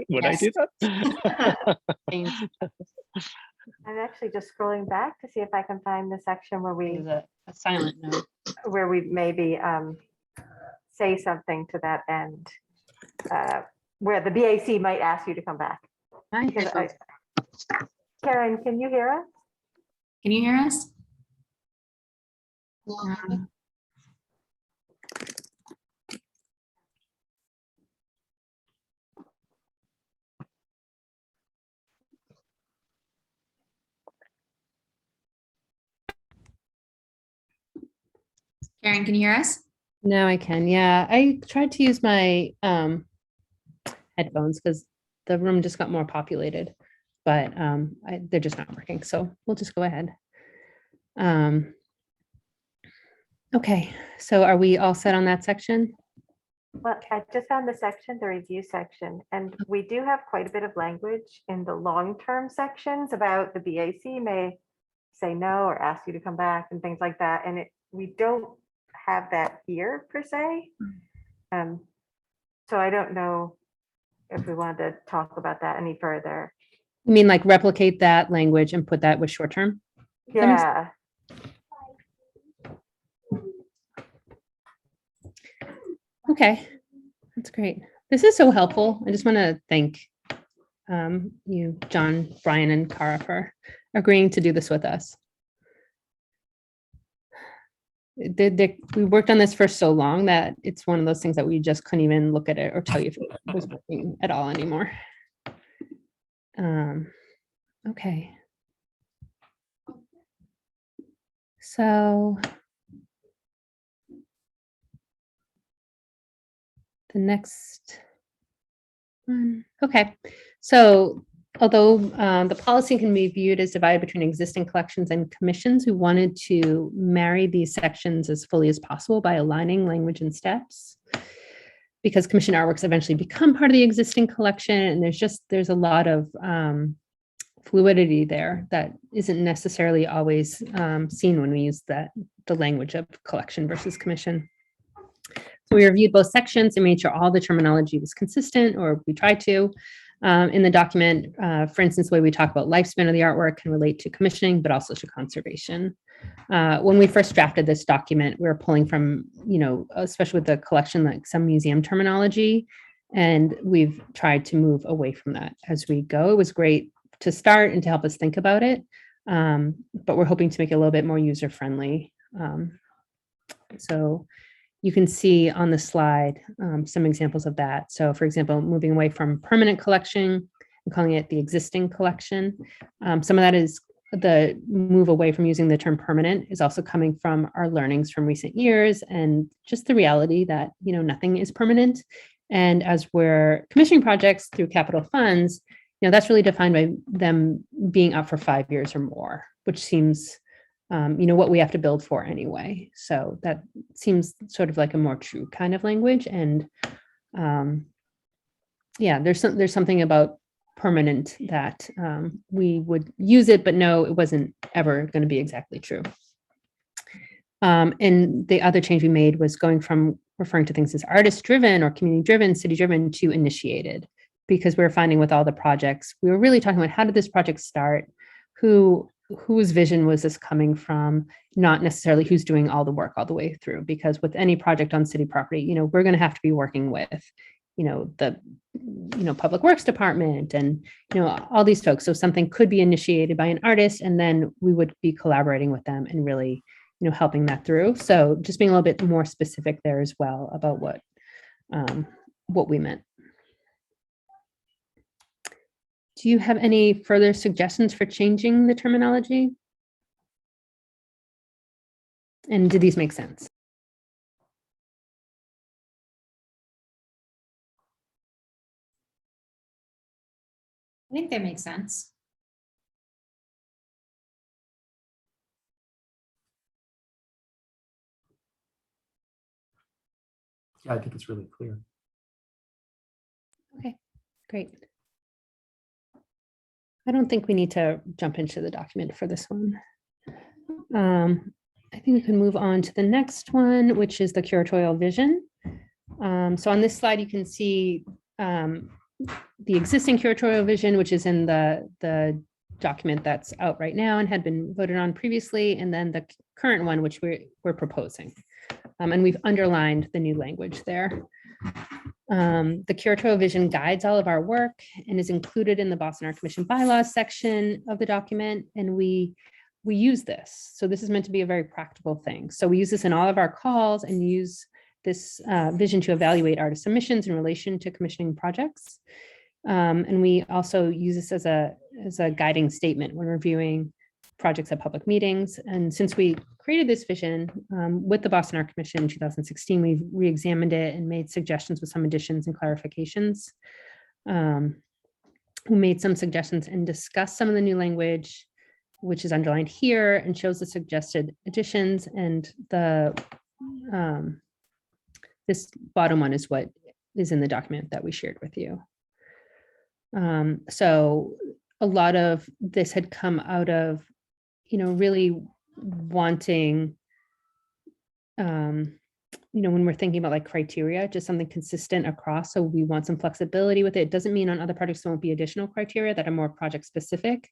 Would I do that? I'm actually just scrolling back to see if I can find the section where There's a silent note. we maybe say something to that end, where the BAC might ask you to come back. Because Karen, can you hear us? Can you hear us? Karen, can you hear us? No, I can. Yeah, I tried to use my headphones because the room just got more populated, but they're just not working. So we'll just go ahead. Okay, so are we all set on that section? Well, I just found the section, the review section, and we do have quite a bit of language in the long-term sections about the BAC may say no or ask you to come back and things like that. And we don't have that here per se. So I don't know if we wanted to talk about that any further. You mean like replicate that language and put that with short term? That makes- Yeah. Okay, that's great. This is so helpful. I just want to thank you, John, Brian, and Cara for agreeing to do this with us. We worked on this for so long that it's one of those things that we just couldn't even look at it or tell you if it was working at all anymore. Okay. So the next one. Okay. So although the policy can be viewed as divided between existing collections and commissions, we wanted to marry these sections as fully as possible by aligning language and steps, because commission artworks eventually become part of the existing collection, and there's a lot of fluidity there that isn't necessarily always seen when we use the language of collection versus commission. So we reviewed both sections and made sure all the terminology was consistent, or we tried to. In the document, for instance, the way we talk about lifespan of the artwork can relate to commissioning, but also to conservation. When we first drafted this document, we were pulling from, especially with the collection, like some museum terminology, and we've tried to move away from that as we go. It was great to start and to help us think about it, but we're hoping to make it a little bit more user-friendly. So you can see on the slide some examples of that. So for example, moving away from permanent collection and calling it the existing collection. Some of that is the move away from using the term permanent is also coming from our learnings from recent years and just the reality that, nothing is permanent. And as we're commissioning projects through capital funds, that's really defined by them being up for 5 years or more, which seems what we have to build for anyway. So that seems sort of like a more true kind of language. And there's something about permanent that we would use it, but no, it wasn't ever going to be exactly true. And the other change we made was going from referring to things as artist-driven or community-driven, city-driven to initiated, because we were finding with all the projects, we were really talking about how did this project start, whose vision was this coming from, not necessarily who's doing all the work all the way through, because with any project on city property, we're going to have to be working with, the, public works department and, all these folks. So something could be initiated by an artist, and then we would be collaborating with them and really, helping that through. So just being a little bit more specific there as well about what we meant. Do you have any further suggestions for changing the terminology? And do these make sense? I think that makes sense. Yeah, I think it's really clear. Okay, great. I don't think we need to jump into the document for this one. I think we can move on to the next one, which is the curatorial vision. So on this slide, you can see the existing curatorial vision, which is in the document that's out right now and had been voted on previously, and then the current one, which we're proposing. And we've underlined the new language there. The Curatorial Vision guides all of our work and is included in the Boston Art Commission bylaws section of the document. And we use this. So this is meant to be a very practical thing. So we use this in all of our calls and use this vision to evaluate artist submissions in relation to commissioning projects. And we also use this as a guiding statement when reviewing projects at public meetings. And since we created this vision with the Boston Art Commission in 2016, we've re-examined it and made suggestions with some additions and clarifications. We made some suggestions and discussed some of the new language, which is underlined here and shows the suggested additions. And this bottom one is what is in the document that we shared with you. So a lot of this had come out of, really wanting, when we're thinking about like criteria, just something consistent across. So we want some flexibility with it. It doesn't mean on other projects there won't be additional criteria that are more project specific,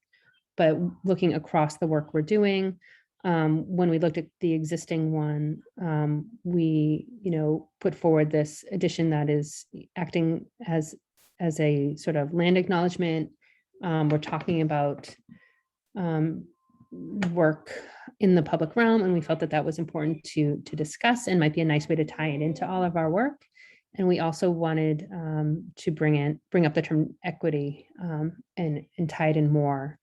but looking across the work we're doing, when we looked at the existing one, we, put forward this addition that is acting as a sort of land acknowledgement. We're talking about work in the public realm, and we felt that that was important to discuss and might be a nice way to tie it into all of our work. And we also wanted to bring up the term equity and tie it in more.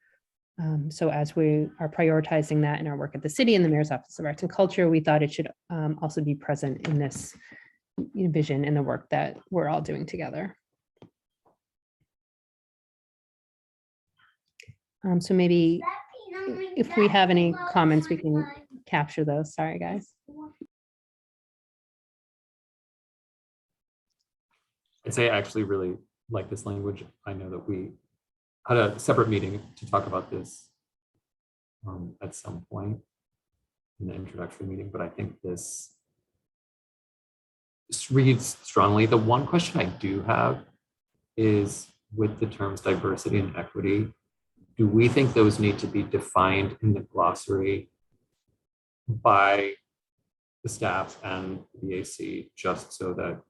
So as we are prioritizing that in our work at the city and the Mayor's Office of Arts and Culture, we thought it should also be present in this vision and the work that we're all doing together. So maybe if we have any comments, we can capture those. Sorry, guys. I'd say I actually really like this language. I know that we had a separate meeting to talk about this at some point in the introductory meeting, but I think this reads strongly. The one question I do have is with the terms diversity and equity, do we think those need to be defined in the glossary by the staff and the BAC, just so that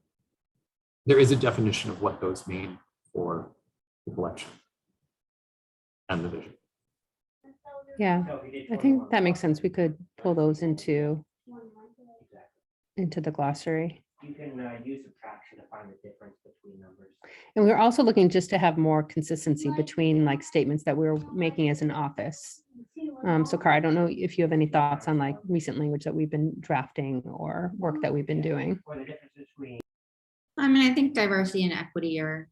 there is a definition of what those mean for the collection and the vision? Yeah, I think that makes sense. We could pull those into the glossary. You can use subtraction to find the difference between numbers. And we're also looking just to have more consistency between like statements that we're making as an office. So Cara, I don't know if you have any thoughts on like recent language that we've been drafting or work that we've been doing. Or the difference between. I think diversity and equity are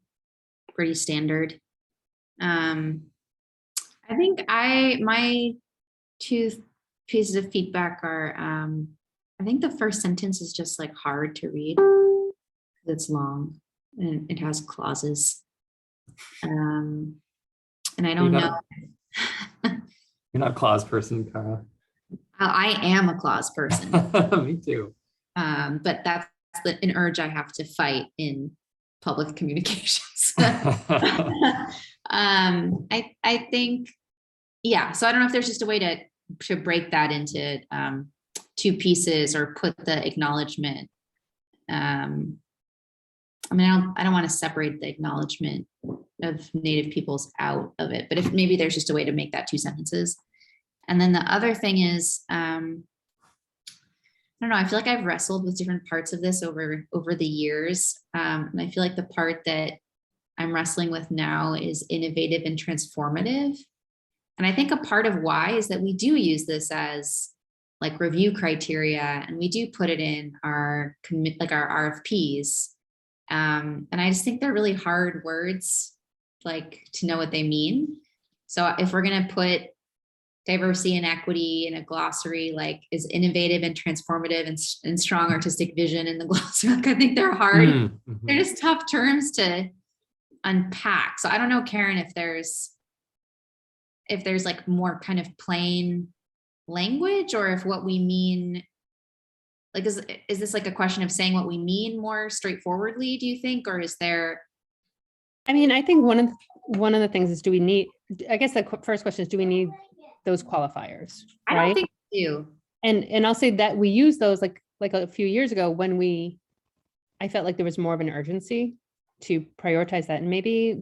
pretty standard. I think my two pieces of feedback are, I think the first sentence is just like hard to read. It's long and it has clauses. And I don't know. You're not a clause person, Cara. I am a clause person. Me too. But that's an urge I have to fight in public communications. I think, yeah. So I don't know if there's just a way to break that into two pieces or put the acknowledgement. I don't want to separate the acknowledgement of Native peoples out of it, but if maybe there's just a way to make that two sentences. And then the other thing is, I don't know, I feel like I've wrestled with different parts of this over the years. And I feel like the part that I'm wrestling with now is innovative and transformative. And I think a part of why is that we do use this as like review criteria, and we do put it in our RFPs. And I just think they're really hard words, like to know what they mean. So if we're going to put diversity and equity in a glossary, like is innovative and transformative and strong artistic vision in the glossary, like I think they're hard. Mm-hmm. They're just tough terms to unpack. So I don't know, Karen, if there's like more kind of plain language, or if what we mean, like, is this like a question of saying what we mean more straightforwardly, do you think? Or is there? I mean, I think one one of the things is, do we need, I guess the first question is, do we need those qualifiers? I don't Right? think we do. And I'll say that we use those like a few years ago when I felt like there was more of an urgency to prioritize that, and maybe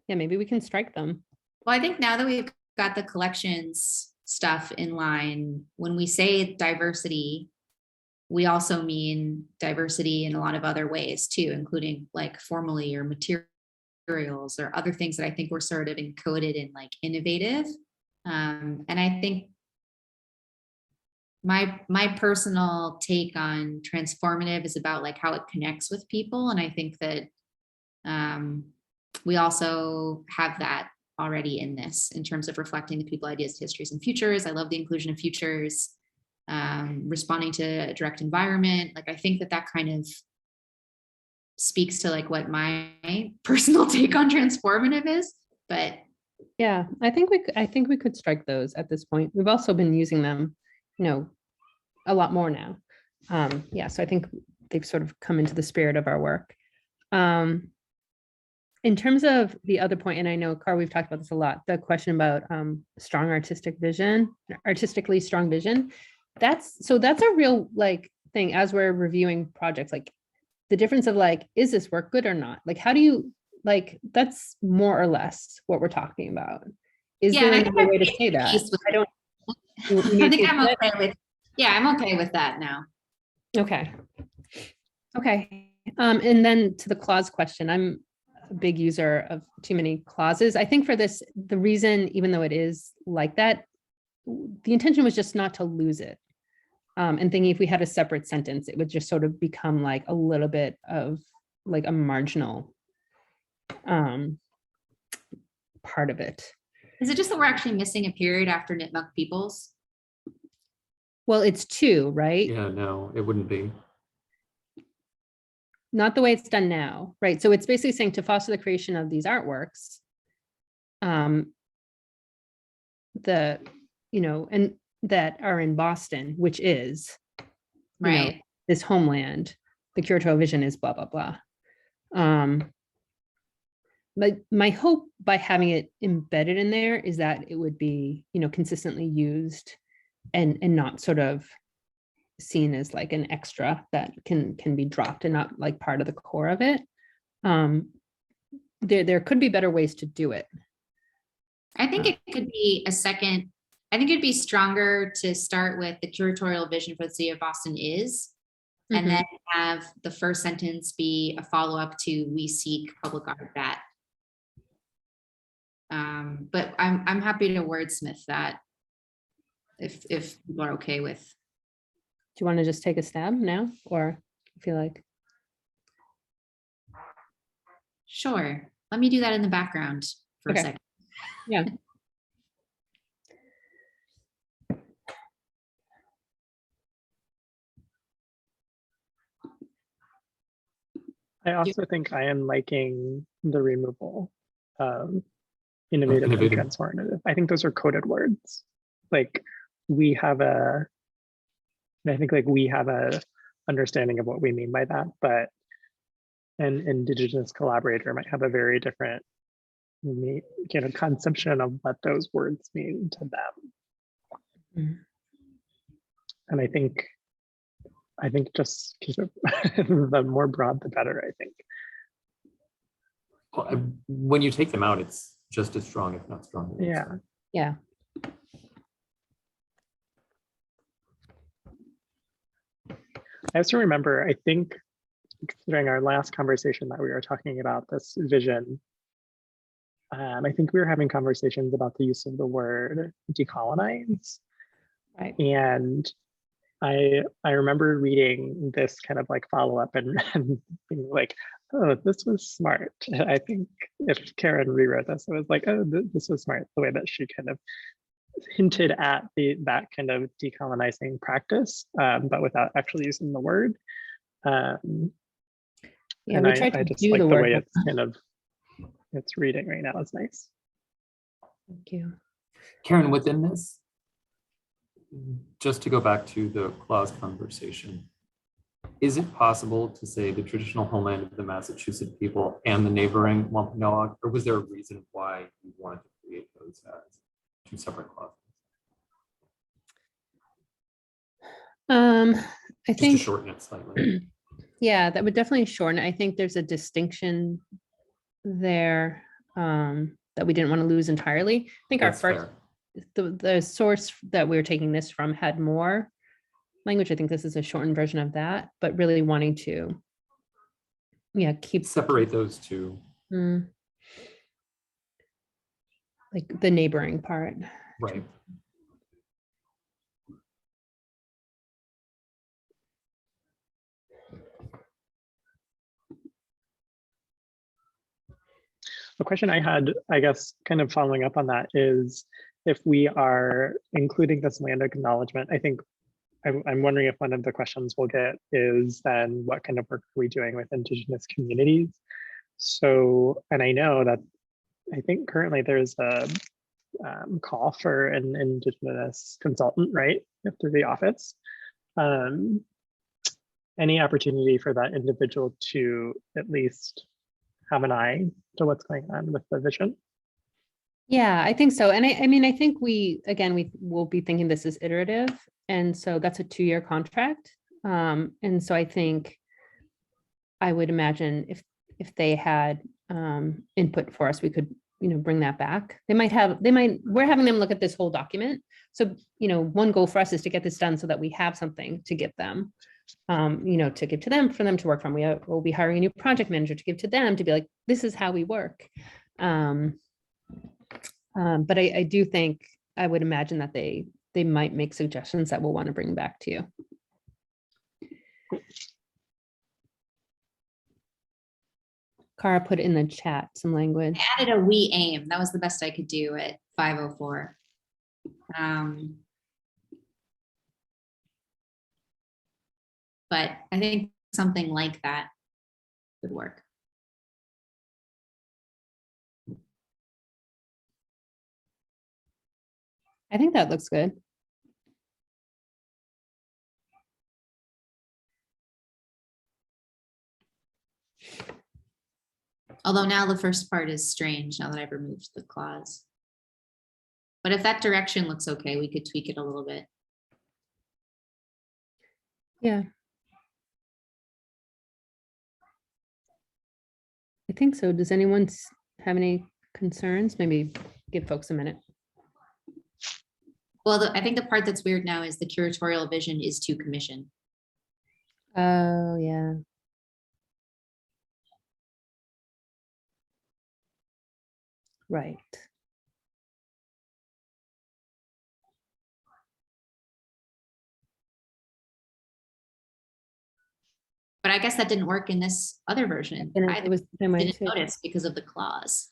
we can strike them. Well, I think now that we've got the collections stuff in line, when we say diversity, we also mean diversity in a lot of other ways too, including like formally or materials or other things that I think were sort of encoded in like innovative. And I think my personal take on transformative is about like how it connects with people. And I think that we also have that already in this in terms of reflecting the people, ideas, histories, and futures. I love the inclusion of futures, responding to a direct environment. Like, I think that kind of speaks to like what my personal take on transformative is, but yeah, I think we could strike those at this point. We've also been using them, a lot more now. Yeah, so I think they've sort of come into the spirit of our work. In terms of the other point, and I know, Carl, we've talked about this a lot, the question about strong artistically strong vision. That's a real like thing as we're reviewing projects, like the difference of like, is this work good or not? Like, how do you, like, that's more or less what we're talking about. Is there another way to say that? I don't. I think I'm okay with, I'm okay with that now. Okay. And then to the clause question, I'm a big user of too many clauses. I think for this, the reason, even though it is like that, the intention was just not to lose it. And thinking if we had a separate sentence, it would just sort of become like a little bit of like a marginal part of it. Is it just that we're actually missing a period after Nipmuc peoples? Well, it's two, right? Yeah, no, it wouldn't be. Not the way it's done now, right? So it's basically saying to foster the creation of these artworks, and that are in Boston, which is Right. This homeland. The curatorial vision is blah blah blah. But my hope by having it embedded in there is that it would be consistently used and not sort of seen as like an extra that can be dropped and not like part of the core of it. There could be better ways to do it. I think it could be I think it'd be stronger to start with the curatorial vision for the city of Boston is, and then have the first sentence be a follow-up to we seek public art that. But I'm happy to wordsmith that if people are okay with. Do you want to just take a stab now, or I feel like? Sure. Let me do that in the background for a second. Yeah. I also think I am liking the removal of innovative and Innovative. transformative. I think those are coded words. Like I think like we have a understanding of what we mean by that, but an Indigenous collaborator might have a very different conception of what those words mean to them. And I think just keep it the more broad, the better, I think. Well, when you take them out, it's just as strong, if not stronger. Yeah. Yeah. I also remember, I think during our last conversation that we were talking about this vision, I think we were having conversations about the use of the word decolonize. Right. And I remember reading this kind of like follow-up and being like, oh, this was smart. I think if Karen rewrote this, it was like, oh, this was smart, the way that she kind of hinted at that kind of decolonizing practice, but without actually using the word. Yeah, and we tried to I just do like the the word. way it's kind of, it's reading right now is nice. Thank you. Karen, within this, just to go back to the clause conversation, Is it possible to say the traditional homeland of the Massachusetts people and the neighboring Wampanoag, or was there a reason why you wanted to create those as two separate clauses? I Just to think, shorten it slightly. yeah, that would definitely shorten it. I think there's a distinction there that we didn't want to lose entirely. I think That's our first, fair. the source that we were taking this from had more language. I think this is a shortened version of that, but really wanting to, yeah, keep Separate those two. like the neighboring part. Right. The question I had, I guess, kind of following up on that is if we are including this land acknowledgement, I think I'm wondering if one of the questions we'll get is then what kind of work are we doing with Indigenous communities? So, and I know that I think currently there's a call for an Indigenous consultant, right, through the office. Any opportunity for that individual to at least have an eye to what's going on with the vision? Yeah, I think so. And I mean, I think we will be thinking this is iterative. And so that's a 2-year contract. And so I think I would imagine if they had input for us, we could, bring that back. We're having them look at this whole document. So, one goal for us is to get this done so that we have something to give them, to give to them, for them to work from. We'll be hiring a new project manager to give to them to be like, this is how we work. But I do think, I would imagine that they might make suggestions that we'll want to bring back to you. Cara put in the chat some language. I added a we aim. That was the best I could do at 5:04. But I think something like that would work. I think that looks good. Although now the first part is strange now that I've removed the clause. But if that direction looks okay, we could tweak it a little bit. Yeah. I think so. Does anyone have any concerns? Maybe give folks a minute. Well, I think the part that's weird now is the curatorial vision is to commission. Oh, yeah. Right. But I guess that didn't work in this other version. And I it was the same way didn't too. notice because of the clause.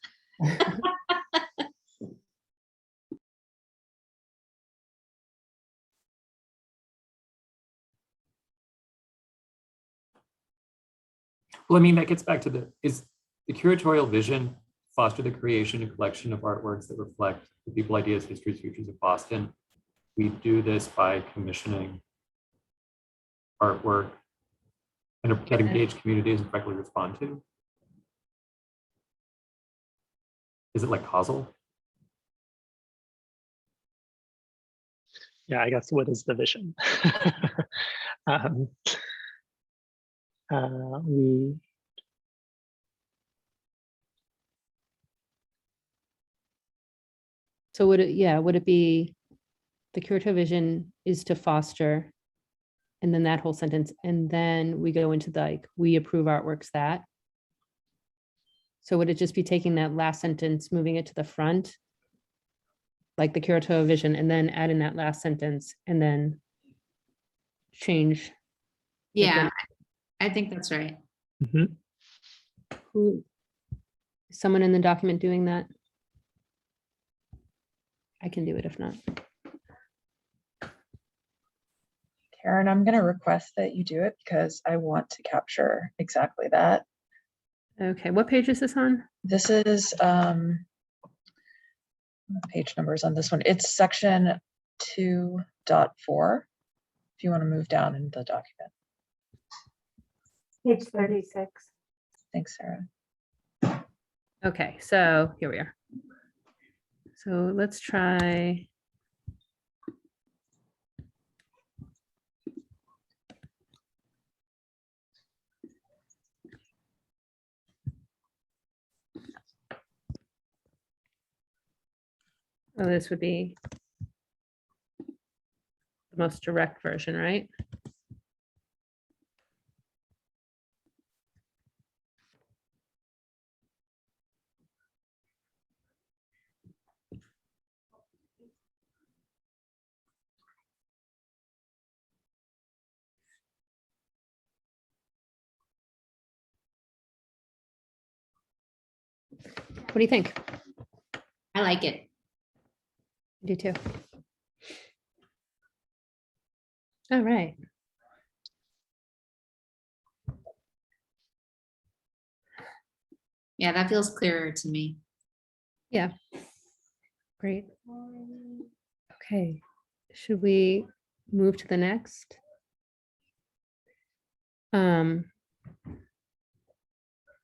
Well, I mean, that gets back to is the curatorial vision foster the creation and collection of artworks that reflect the people, ideas, histories, futures of Boston. We do this by commissioning artwork and that engage communities and frankly respond to. Is it like causal? Yeah, I guess what is the vision? So would it be the curatorial vision is to foster, and then that whole sentence, and then we go into we approve artworks that. So would it just be taking that last sentence, moving it to the front, like the curatorial vision, and then add in that last sentence, and then change? Yeah, I think that's right. Mm-hmm. Someone in the document doing that? I can do it if not. Karen, I'm going to request that you do it because I want to capture exactly that. Okay, what page is this on? This is page numbers on this one. It's section 2.4. If you want to move down in the document. Page 36. Thanks, Sarah. Okay, so here we are. So let's try. Oh, this would be the most direct version, right? What do you think? I like it. I do too. All right. Yeah, that feels clearer to me. Yeah. Great. Okay. Should we move to the next?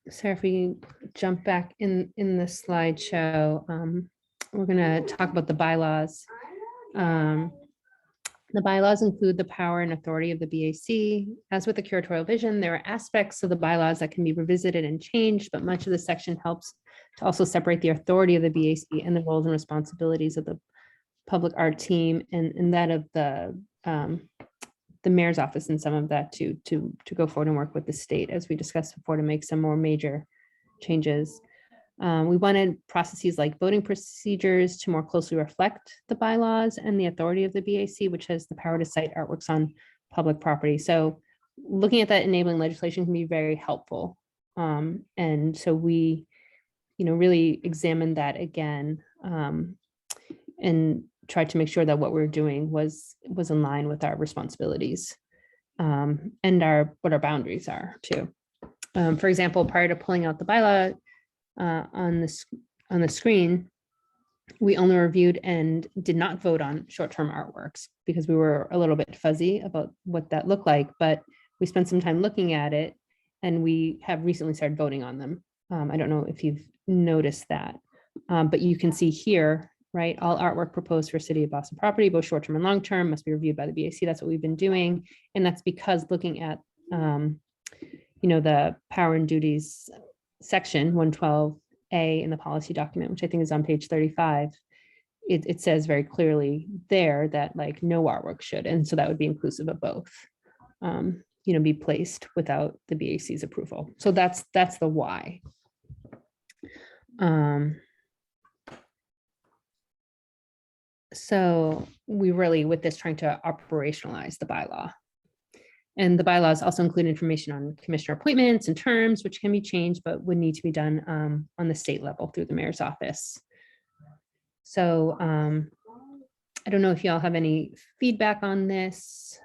Sarah, if we jump back in the slideshow, we're going to talk about the bylaws. The bylaws include the power and authority of the BAC. As with the curatorial vision, there are aspects of the bylaws that can be revisited and changed, but much of the section helps to also separate the authority of the BAC and the roles and responsibilities of the public art team and that of the mayor's office and some of that to go forward and work with the state, as we discussed before, to make some more major changes. We wanted processes like voting procedures to more closely reflect the bylaws and the authority of the BAC, which has the power to cite artworks on public property. So looking at that enabling legislation can be very helpful. And so we, really examined that again and tried to make sure that what we're doing was in line with our responsibilities and what our boundaries are too. For example, prior to pulling out the bylaw on the screen, we only reviewed and did not vote on short-term artworks because we were a little bit fuzzy about what that looked like, but we spent some time looking at it and we have recently started voting on them. I don't know if you've noticed that, but you can see here, right? All artwork proposed for City of Boston property, both short-term and long-term, must be reviewed by the BAC. That's what we've been doing. And that's because looking at, the power and duties section 112A in the policy document, which I think is on page 35, it says very clearly there that like no artwork should, and so that would be inclusive of both, be placed without the BAC's approval. So that's the why. So we really, with this, trying to operationalize the bylaw. And the bylaws also include information on commissioner appointments and terms, which can be changed, but would need to be done on the state level through the mayor's office. So I don't know if y'all have any feedback on this.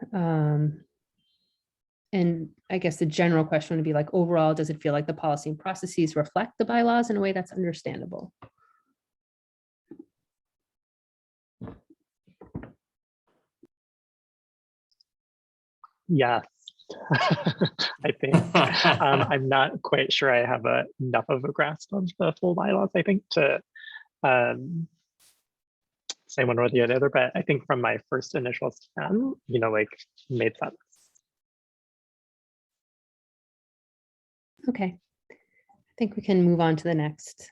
And I guess the general question would be like, overall, does it feel like the policy and processes reflect the bylaws in a way that's understandable? Yes, I think I'm not quite sure I have enough of a grasp of the full bylaws, I think, to say one or the other, but I think from my first initial scan, made sense. Okay, I think we can move on to the next.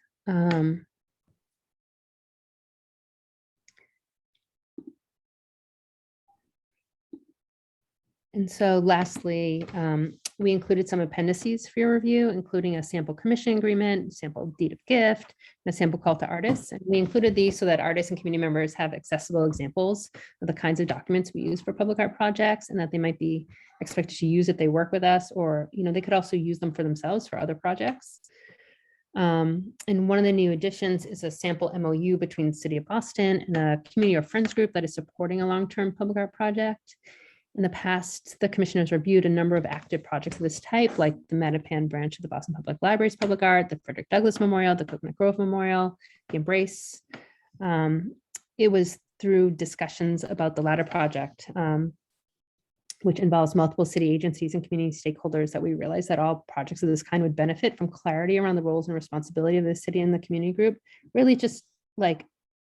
And so lastly, we included some appendices for your review, including a sample commission agreement, sample deed of gift, and a sample call to artists. And we included these so that artists and community members have accessible examples of the kinds of documents we use for public art projects, and that they might be expected to use if they work with us, or they could also use them for themselves for other projects. And one of the new additions is a sample MOU between the City of Boston and a community or friends group that is supporting a long-term public art project. In the past, the commission has reviewed a number of active projects of this type, like the Mattapan branch of the Boston Public Library's public art, the Frederick Douglass Memorial, the Coconut Grove Memorial, the Embrace. It was through discussions about the latter project which involves multiple city agencies and community stakeholders, that we realize that all projects of this kind would benefit from clarity around the roles and responsibility of the city and the community group. Really just like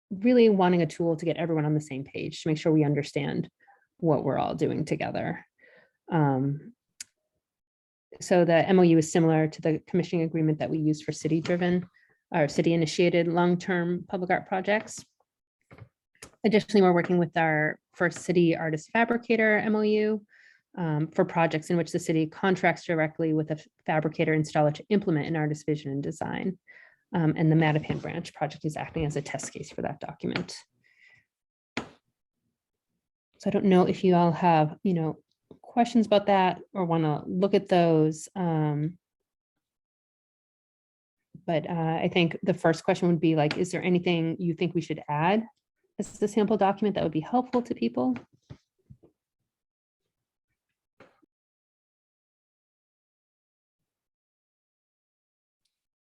really wanting a tool to get everyone on the same page, to make sure we understand what we're all doing together. So the MOU is similar to the commissioning agreement that we use for city-driven or city-initiated long-term public art projects. Additionally, we're working with our first city artist fabricator MOU for projects in which the city contracts directly with a fabricator installer to implement an artist vision and design. And the Mattapan branch project is acting as a test case for that document. So I don't know if you all have, questions about that or want to look at those. But I think the first question would be like, is there anything you think we should add as the sample document that would be helpful to people?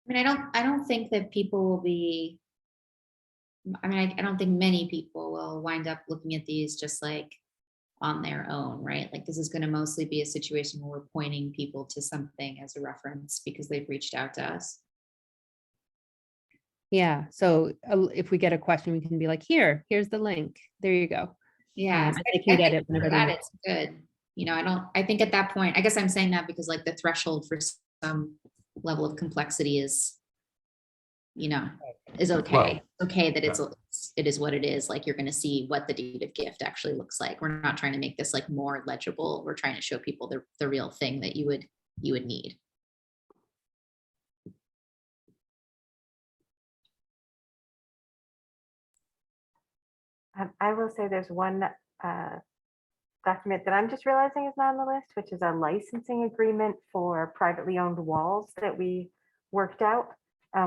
I mean, I don't think that people will be, I don't think many people will wind up looking at these just like on their own, right? Like this is going to mostly be a situation where we're pointing people to something as a reference because they've reached out to us. Yeah, so if we get a question, we can be like, here's the link. There you go. Yeah, they can get it whenever they that want. it's good. I think at that point, I guess I'm saying that because like the threshold for some level of complexity is okay. Okay, that it is what it is. Like you're going to see what the deed of gift actually looks like. We're not trying to make this like more legible. We're trying to show people the real thing that you would need. I will say there's one document that I'm just realizing is not on the list, which is a licensing agreement for privately owned walls that we worked out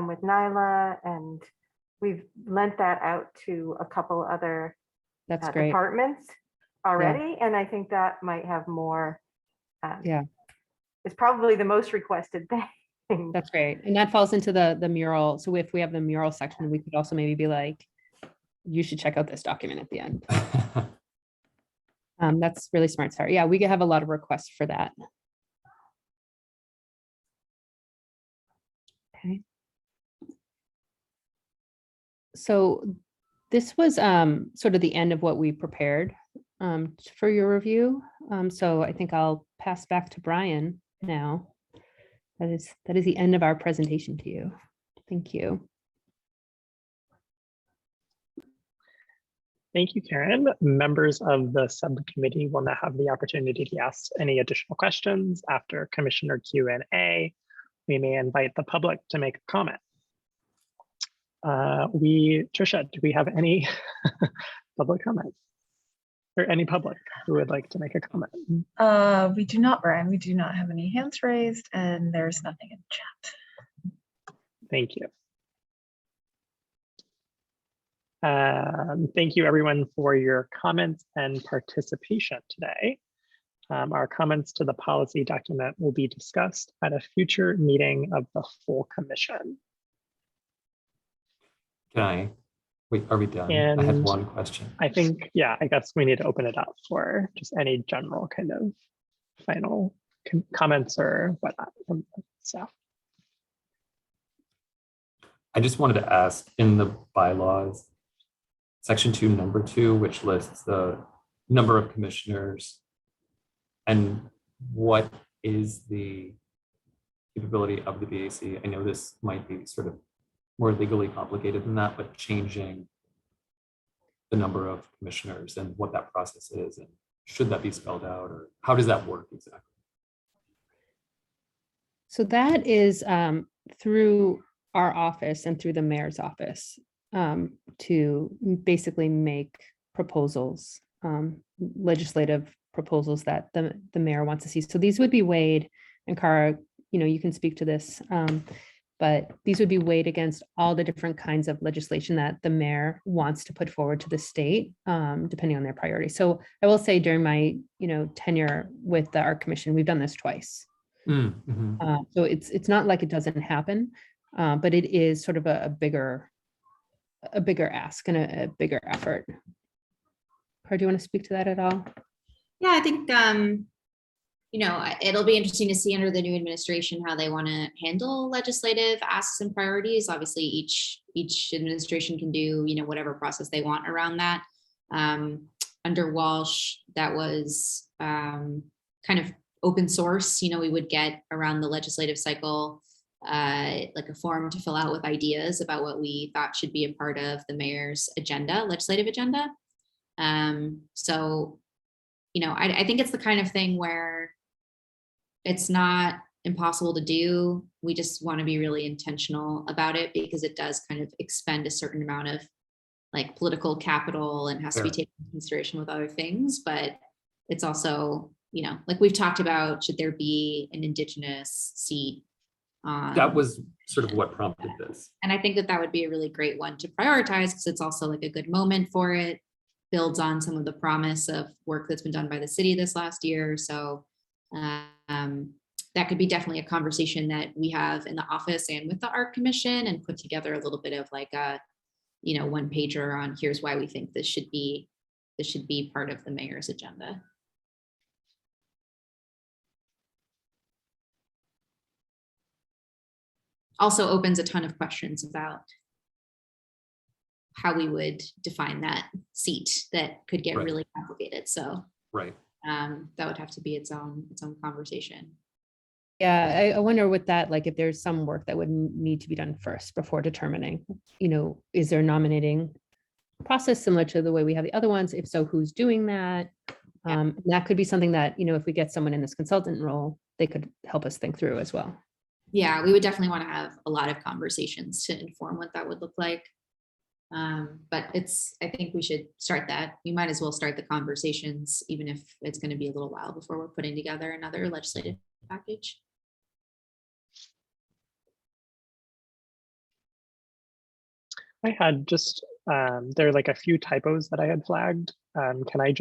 with Nyla, and we've lent that out to a couple other That's great. departments already. And I think that might have more. Yeah. It's probably the most requested thing. That's great. And that falls into the mural. So if we have the mural section, we could also maybe be like, you should check out this document at the end. That's really smart, Sarah. Yeah, we could have a lot of requests for that. Okay. So this was sort of the end of what we prepared for your review. So I think I'll pass back to Brian now. That is the end of our presentation to you. Thank you. Thank you, Karen. Members of the subcommittee will now have the opportunity to ask any additional questions after Commissioner Q&A. We may invite the public to make a comment. Trisha, do we have any public comments? Or any public who would like to make a comment? We do not, Brian. We do not have any hands raised, and there's nothing in the chat. Thank you. Thank you, everyone, for your comments and participation today. Our comments to the policy document will be discussed at a future meeting of the full commission. Wait, are we done? I had one question. I think, yeah, I guess we need to open it up for just any general kind of final comments or whatnot from the staff. I just wanted to ask, in the bylaws, section 2, number 2, which lists the number of commissioners and what is the capability of the BAC. I know this might be sort of more legally complicated than that, but changing the number of commissioners and what that process is, and should that be spelled out, or how does that work exactly? So that is through our office and through the mayor's office to basically make proposals, legislative proposals that the mayor wants to see. So these would be weighed, and Cara, you can speak to this, but these would be weighed against all the different kinds of legislation that the mayor wants to put forward to the state, depending on their priority. So I will say during my tenure with the Art Commission, we've done this twice. So it's not like it doesn't happen, but it is sort of a bigger ask and a bigger effort. Cara, do you want to speak to that at all? Yeah, I think, it'll be interesting to see under the new administration how they want to handle legislative asks and priorities. Obviously, each administration can do, whatever process they want around that. Under Walsh, that was kind of open source. We would get around the legislative cycle like a form to fill out with ideas about what we thought should be a part of the mayor's agenda, legislative agenda. So, I think it's the kind of thing where it's not impossible to do. We just want to be really intentional about it because it does kind of expend a certain amount of like political capital and has to be Sure. taken into consideration with other things. But it's also, like we've talked about, should there be an Indigenous seat? That was sort of what prompted this. And I think that would be a really great one to prioritize because it's also like a good moment for it. Builds on some of the promise of work that's been done by the city this last year. So that could be definitely a conversation that we have in the office and with the art commission and put together a little bit of like a, one pager on here's why we think this should be part of the mayor's agenda. Also opens a ton of questions about how we would define that seat that could get Right. really complicated. So Right. that would have to be its own conversation. Yeah, I wonder with that, like if there's some work that would need to be done first before determining, is there a nominating process similar to the way we have the other ones? If so, who's doing that? That could be something that, if we get someone in this consultant role, they could help us think through as well. Yeah, we would definitely want to have a lot of conversations to inform what that would look like. But I think we should start that. We might as well start the conversations, even if it's going to be a little while before we're putting together another legislative package. I had just, there are like a few typos that I had flagged. Can I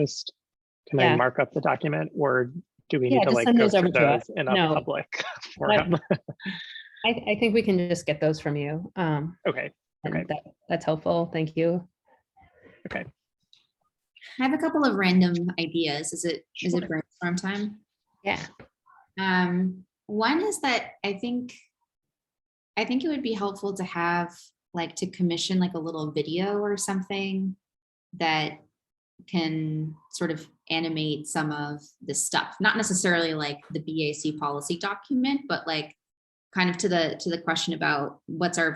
Yeah. mark up the document or do we Yeah, need to just like send go those over through to those us. in a No. public forum? I think we can just get those from you. Okay, And that's helpful. Thank you. okay. I have a couple of random ideas. Is it Sure. brainstorm time? Yeah. One is that I think it would be helpful to have like to commission like a little video or something that can sort of animate some of this stuff. Not necessarily like the BAC policy document, but like kind of to the question about what's our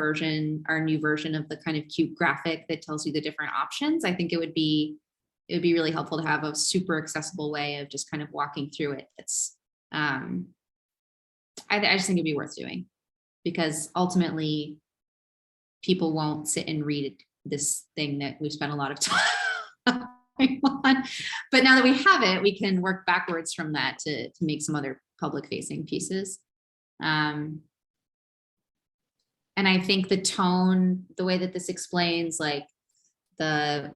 new version of the kind of cute graphic that tells you the different options. I think it would be really helpful to have a super accessible way of just kind of walking through it. It's I just think it'd be worth doing because ultimately people won't sit and read this thing that we've spent a lot of time on. But now that we have it, we can work backwards from that to make some other public facing pieces. And I think the tone, the way that this explains like the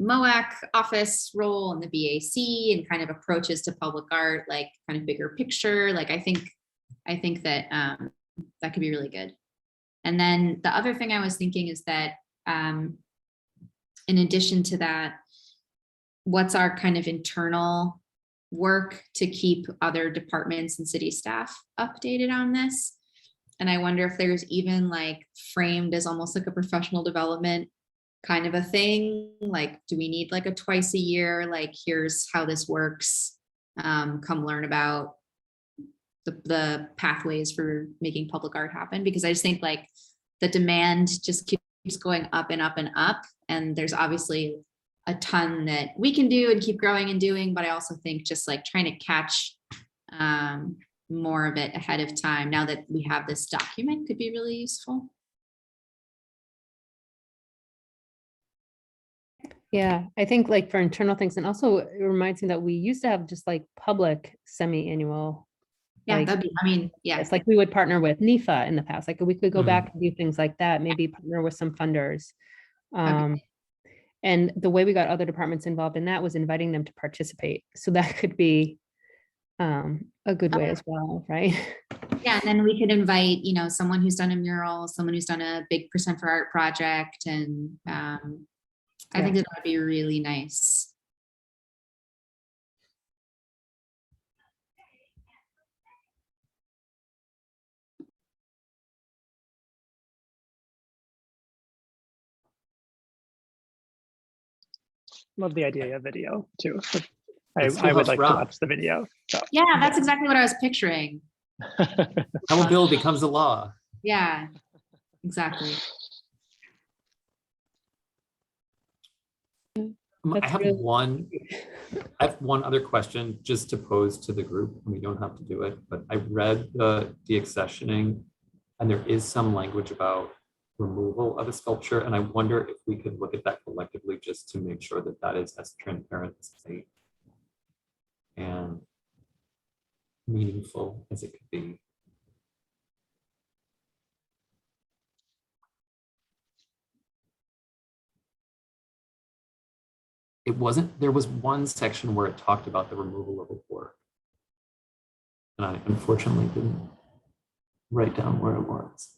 MOAC office role and the BAC and kind of approaches to public art, like kind of bigger picture. Like I think that that could be really good. And then the other thing I was thinking is that in addition to that, what's our kind of internal work to keep other departments and city staff updated on this? And I wonder if there's even like framed as almost like a professional development kind of a thing. Like, do we need like a twice a year? Like, here's how this works. Come learn about the pathways for making public art happen. Because I just think like the demand just keeps going up and up and up. And there's obviously a ton that we can do and keep growing and doing. But I also think just like trying to catch more of it ahead of time now that we have this document could be really useful. Yeah, I think like for internal things, and also it reminds me that we used to have just like public semi-annual. Yeah, like, that'd be, I mean, yeah. it's like we would partner with NIFA in the past, like we could go Mhm. back and do things like that, maybe partner with some funders. Okay. And the way we got other departments involved in that was inviting them to participate. So that could be a good way as well, right? Yeah, and then we could invite, someone who's done a mural, someone who's done a big Percent for Art project. And I think that would be really nice. love the idea of video too. It still I would helps like to Rob. watch the video. So. Yeah, that's exactly what I was picturing. How a bill becomes a law. Yeah, exactly. I That's have really- one other question just to pose to the group, and we don't have to do it, but I read the deaccessioning, and there is some language about removal of a sculpture, and I wonder if we could look at that collectively just to make sure that that is as transparent and meaningful as it could be. There was one section where it talked about the removal of a work. And I unfortunately didn't write down where it was.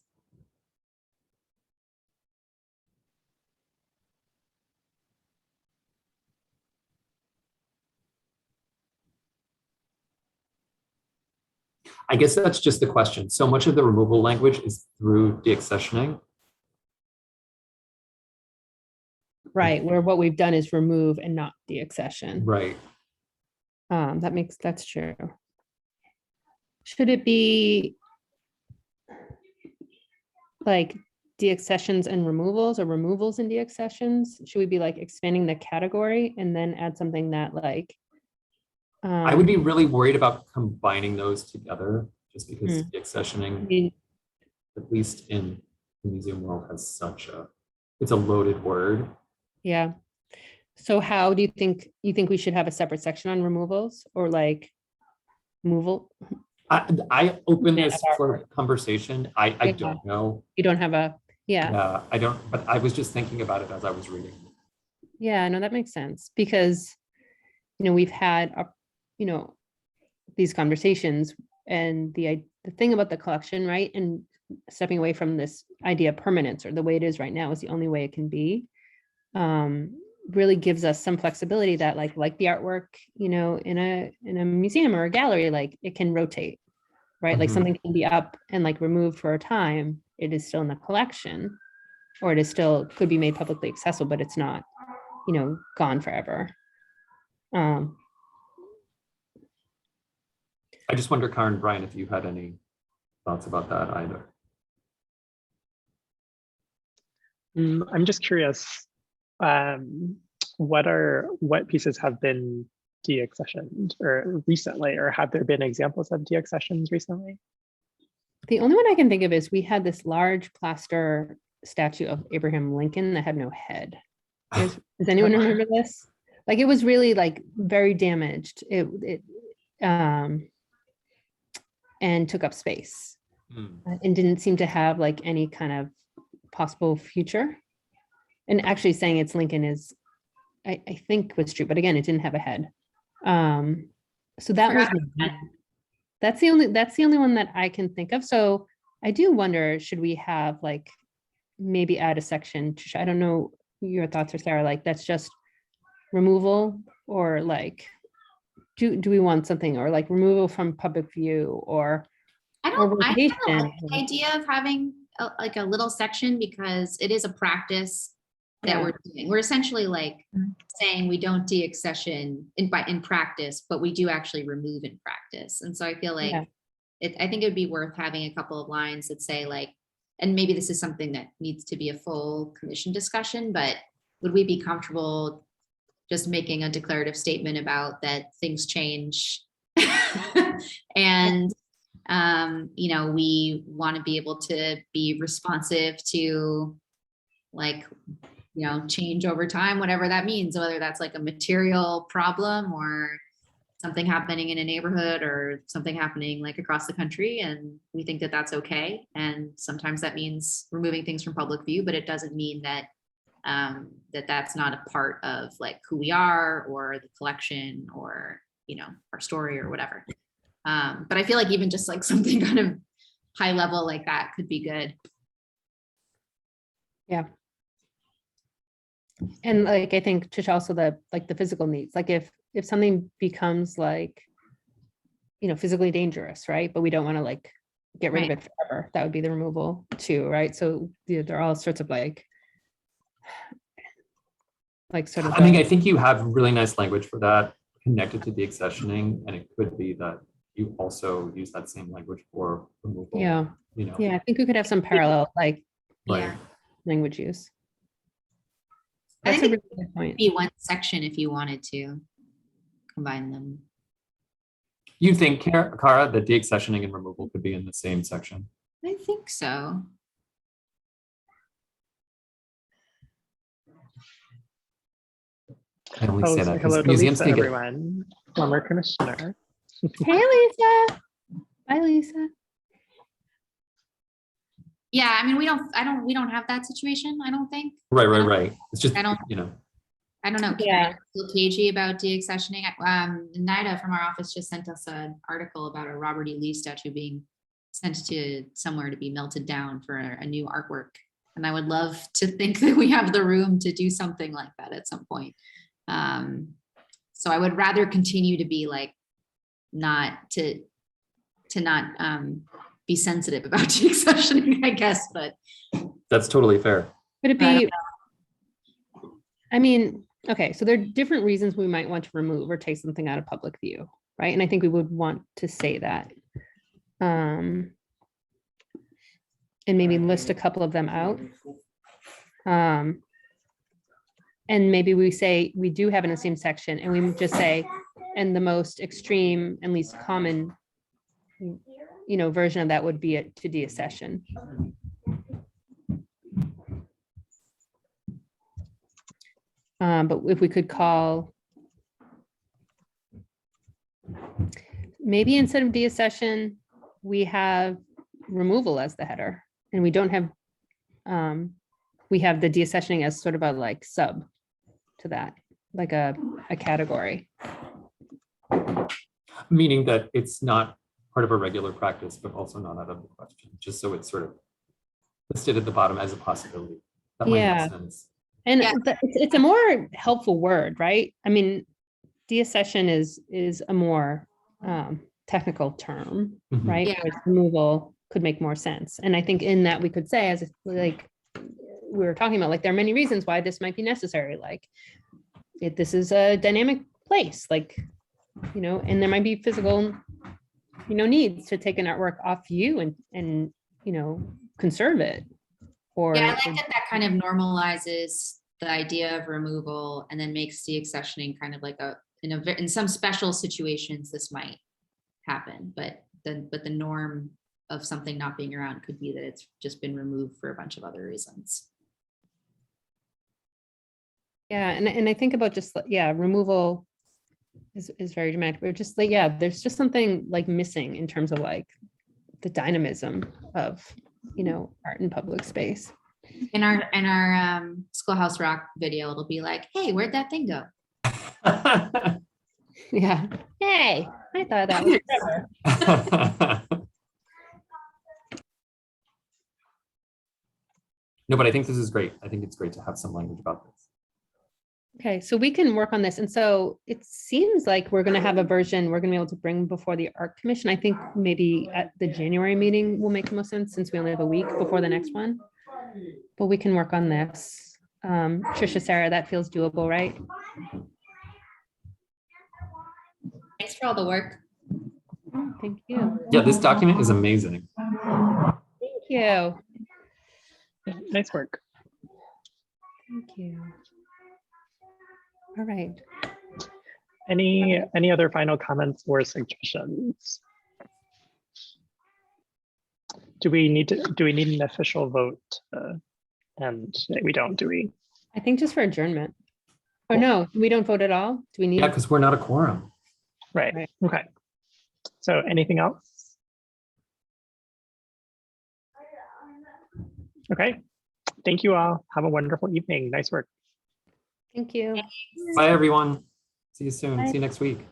I guess that's just the question. So much of the removal language is through deaccessioning. Right, where what we've done is remove and not deaccession. Right. That's true. Should it be like deaccessions and removals, or removals and deaccessions? Should we be like expanding the category and then add something that like? I would be really worried about combining those together, just because deaccessioning, be- at least in the museum world, has it's a loaded word. Yeah. So how do you think we should have a separate section on removals, or like removal? I open Yeah, this for conversation. I Yeah. don't know. You don't have a, yeah. Yeah, I don't, but I was just thinking about it as I was reading. Yeah, no, that makes sense, because, we've had, these conversations, and the thing about the collection, right? And stepping away from this idea of permanence, or the way it is right now is the only way it can be, really gives us some flexibility that like the artwork, in a museum or a gallery, like it can rotate, right? Like Mhm. something can be up and like removed for a time. It is still in the collection, or it is still could be made publicly accessible, but it's not, gone forever. I just wonder, Karen, Brian, if you had any thoughts about that either. I'm just curious, what pieces have been deaccessioned or recently, or have there been examples of deaccessions recently? The only one I can think of is we had this large plaster statue of Abraham Lincoln that had no head. Does anyone remember this? Like it was really like very damaged. It and took up space and didn't seem to have like any kind of possible future. And actually saying it's Lincoln is, I think was true, but again, it didn't have a head. So that was, that's the only one that I can think of. So I do wonder, should we have like, maybe add a section, I don't know your thoughts, or Sarah, like that's just removal, or like, do we want something, or like removal from public view, or I kind of rotation. like the idea of having like a little section, because it is a practice that Yeah. we're doing. We're essentially like saying we don't deaccession in practice, but we do actually remove in practice. And so I feel like Yeah. I think it would be worth having a couple of lines that say like, and maybe this is something that needs to be a full commission discussion, but would we be comfortable just making a declarative statement about that things change and we want to be able to be responsive to like, change over time, whatever that means, whether that's like a material problem or something happening in a neighborhood or something happening like across the country. And we think that that's okay. And sometimes that means removing things from public view, but it doesn't mean that that's not a part of like who we are or the collection or, our story or whatever. But I feel like even just like something kind of high level like that could be good. Yeah. And like, I think Trish, also the physical needs, like if something becomes like, physically dangerous, right? But we don't want to like get rid of it forever. That would be the removal too, right? So there are all sorts of like, like sort of. I mean, I think you have really nice language for that connected to deaccessioning, and it could be that you also use that same language for removal. Yeah, You know, yeah, I think we could have some parallel like right. Yeah. language use. I That's a think really good point. Be one section if you wanted to combine them. You think, Cara, that deaccessioning and removal could be in the same section? I think so. I only Oh, say say that hello because to museums Lisa, can get. everyone. Former commissioner. Hey, Lisa. Bye, Lisa. Yeah, I mean, we don't have that situation, I don't think. Right. It's just, I don't- you know, I don't know. Yeah. Feel cagey about deaccessioning. Nida from our office just sent us an article about a Robert E. Lee statue being sent to somewhere to be melted down for a new artwork. And I would love to think that we have the room to do something like that at some point. So I would rather continue to be like, not to not be sensitive about deaccessioning, I guess, but. that's totally fair. Could it be? I mean, okay, so there are different reasons we might want to remove or take something out of public view, right? And I think we would want to say that. And maybe list a couple of them out. And maybe we say, we do have in the same section, and we just say, and the most extreme and least common, you know, version of that would be to deaccession. But if we could call, maybe instead of deaccession, we have removal as the header, and we don't have, we have the deaccessioning as sort of a like sub to that, like a category. Meaning that it's not part of a regular practice, but also not out of the question, just so it's sort of listed at the bottom as a possibility. That might Yeah. make sense. And Yeah. it's a more helpful word, right? I mean, deaccession is a more technical term, Mhm. right? Yeah. Whereas removal could make more sense. And I think in that we could say, as like we were talking about, like there are many reasons why this might be necessary. Like this is a dynamic place, like, you know, and there might be physical, you know, needs to take an artwork off view and you know, conserve it. Or Yeah, I like that kind of normalizes the idea of removal and then makes deaccessioning kind of like in some special situations, this might happen, but the norm of something not being around could be that it's just been removed for a bunch of other reasons. yeah, and I think about just, yeah, removal is very dramatic, but just like, yeah, there's just something like missing in terms of like the dynamism of, you know, art in public space. In our Schoolhouse Rock video, it'll be like, hey, where'd that thing go? Yeah. Hey, I thought that was clever. No, but I think this is great. I think it's great to have some language about this. Okay, so we can work on this. And so it seems like we're going to have a version we're going to be able to bring before the Art Commission. I think maybe at the January meeting will make the most sense since we only have a week before the next one. But we can work on this. Trisha, Sarah, that feels doable, right? Thanks for all the work. Oh, thank you. Yeah, this document is amazing. Thank you. Nice work. Thank you. All right. Any other final comments or suggestions? Do we need an official vote? And we don't, do we? I think just for adjournment. Or no, we don't vote at all? Do we need? Yeah, because we're not a quorum. Right. Right. Okay. So anything else? Okay. Thank you all. Have a wonderful evening. Nice work. Thank you. Bye, everyone. See you soon. Bye. See you next week.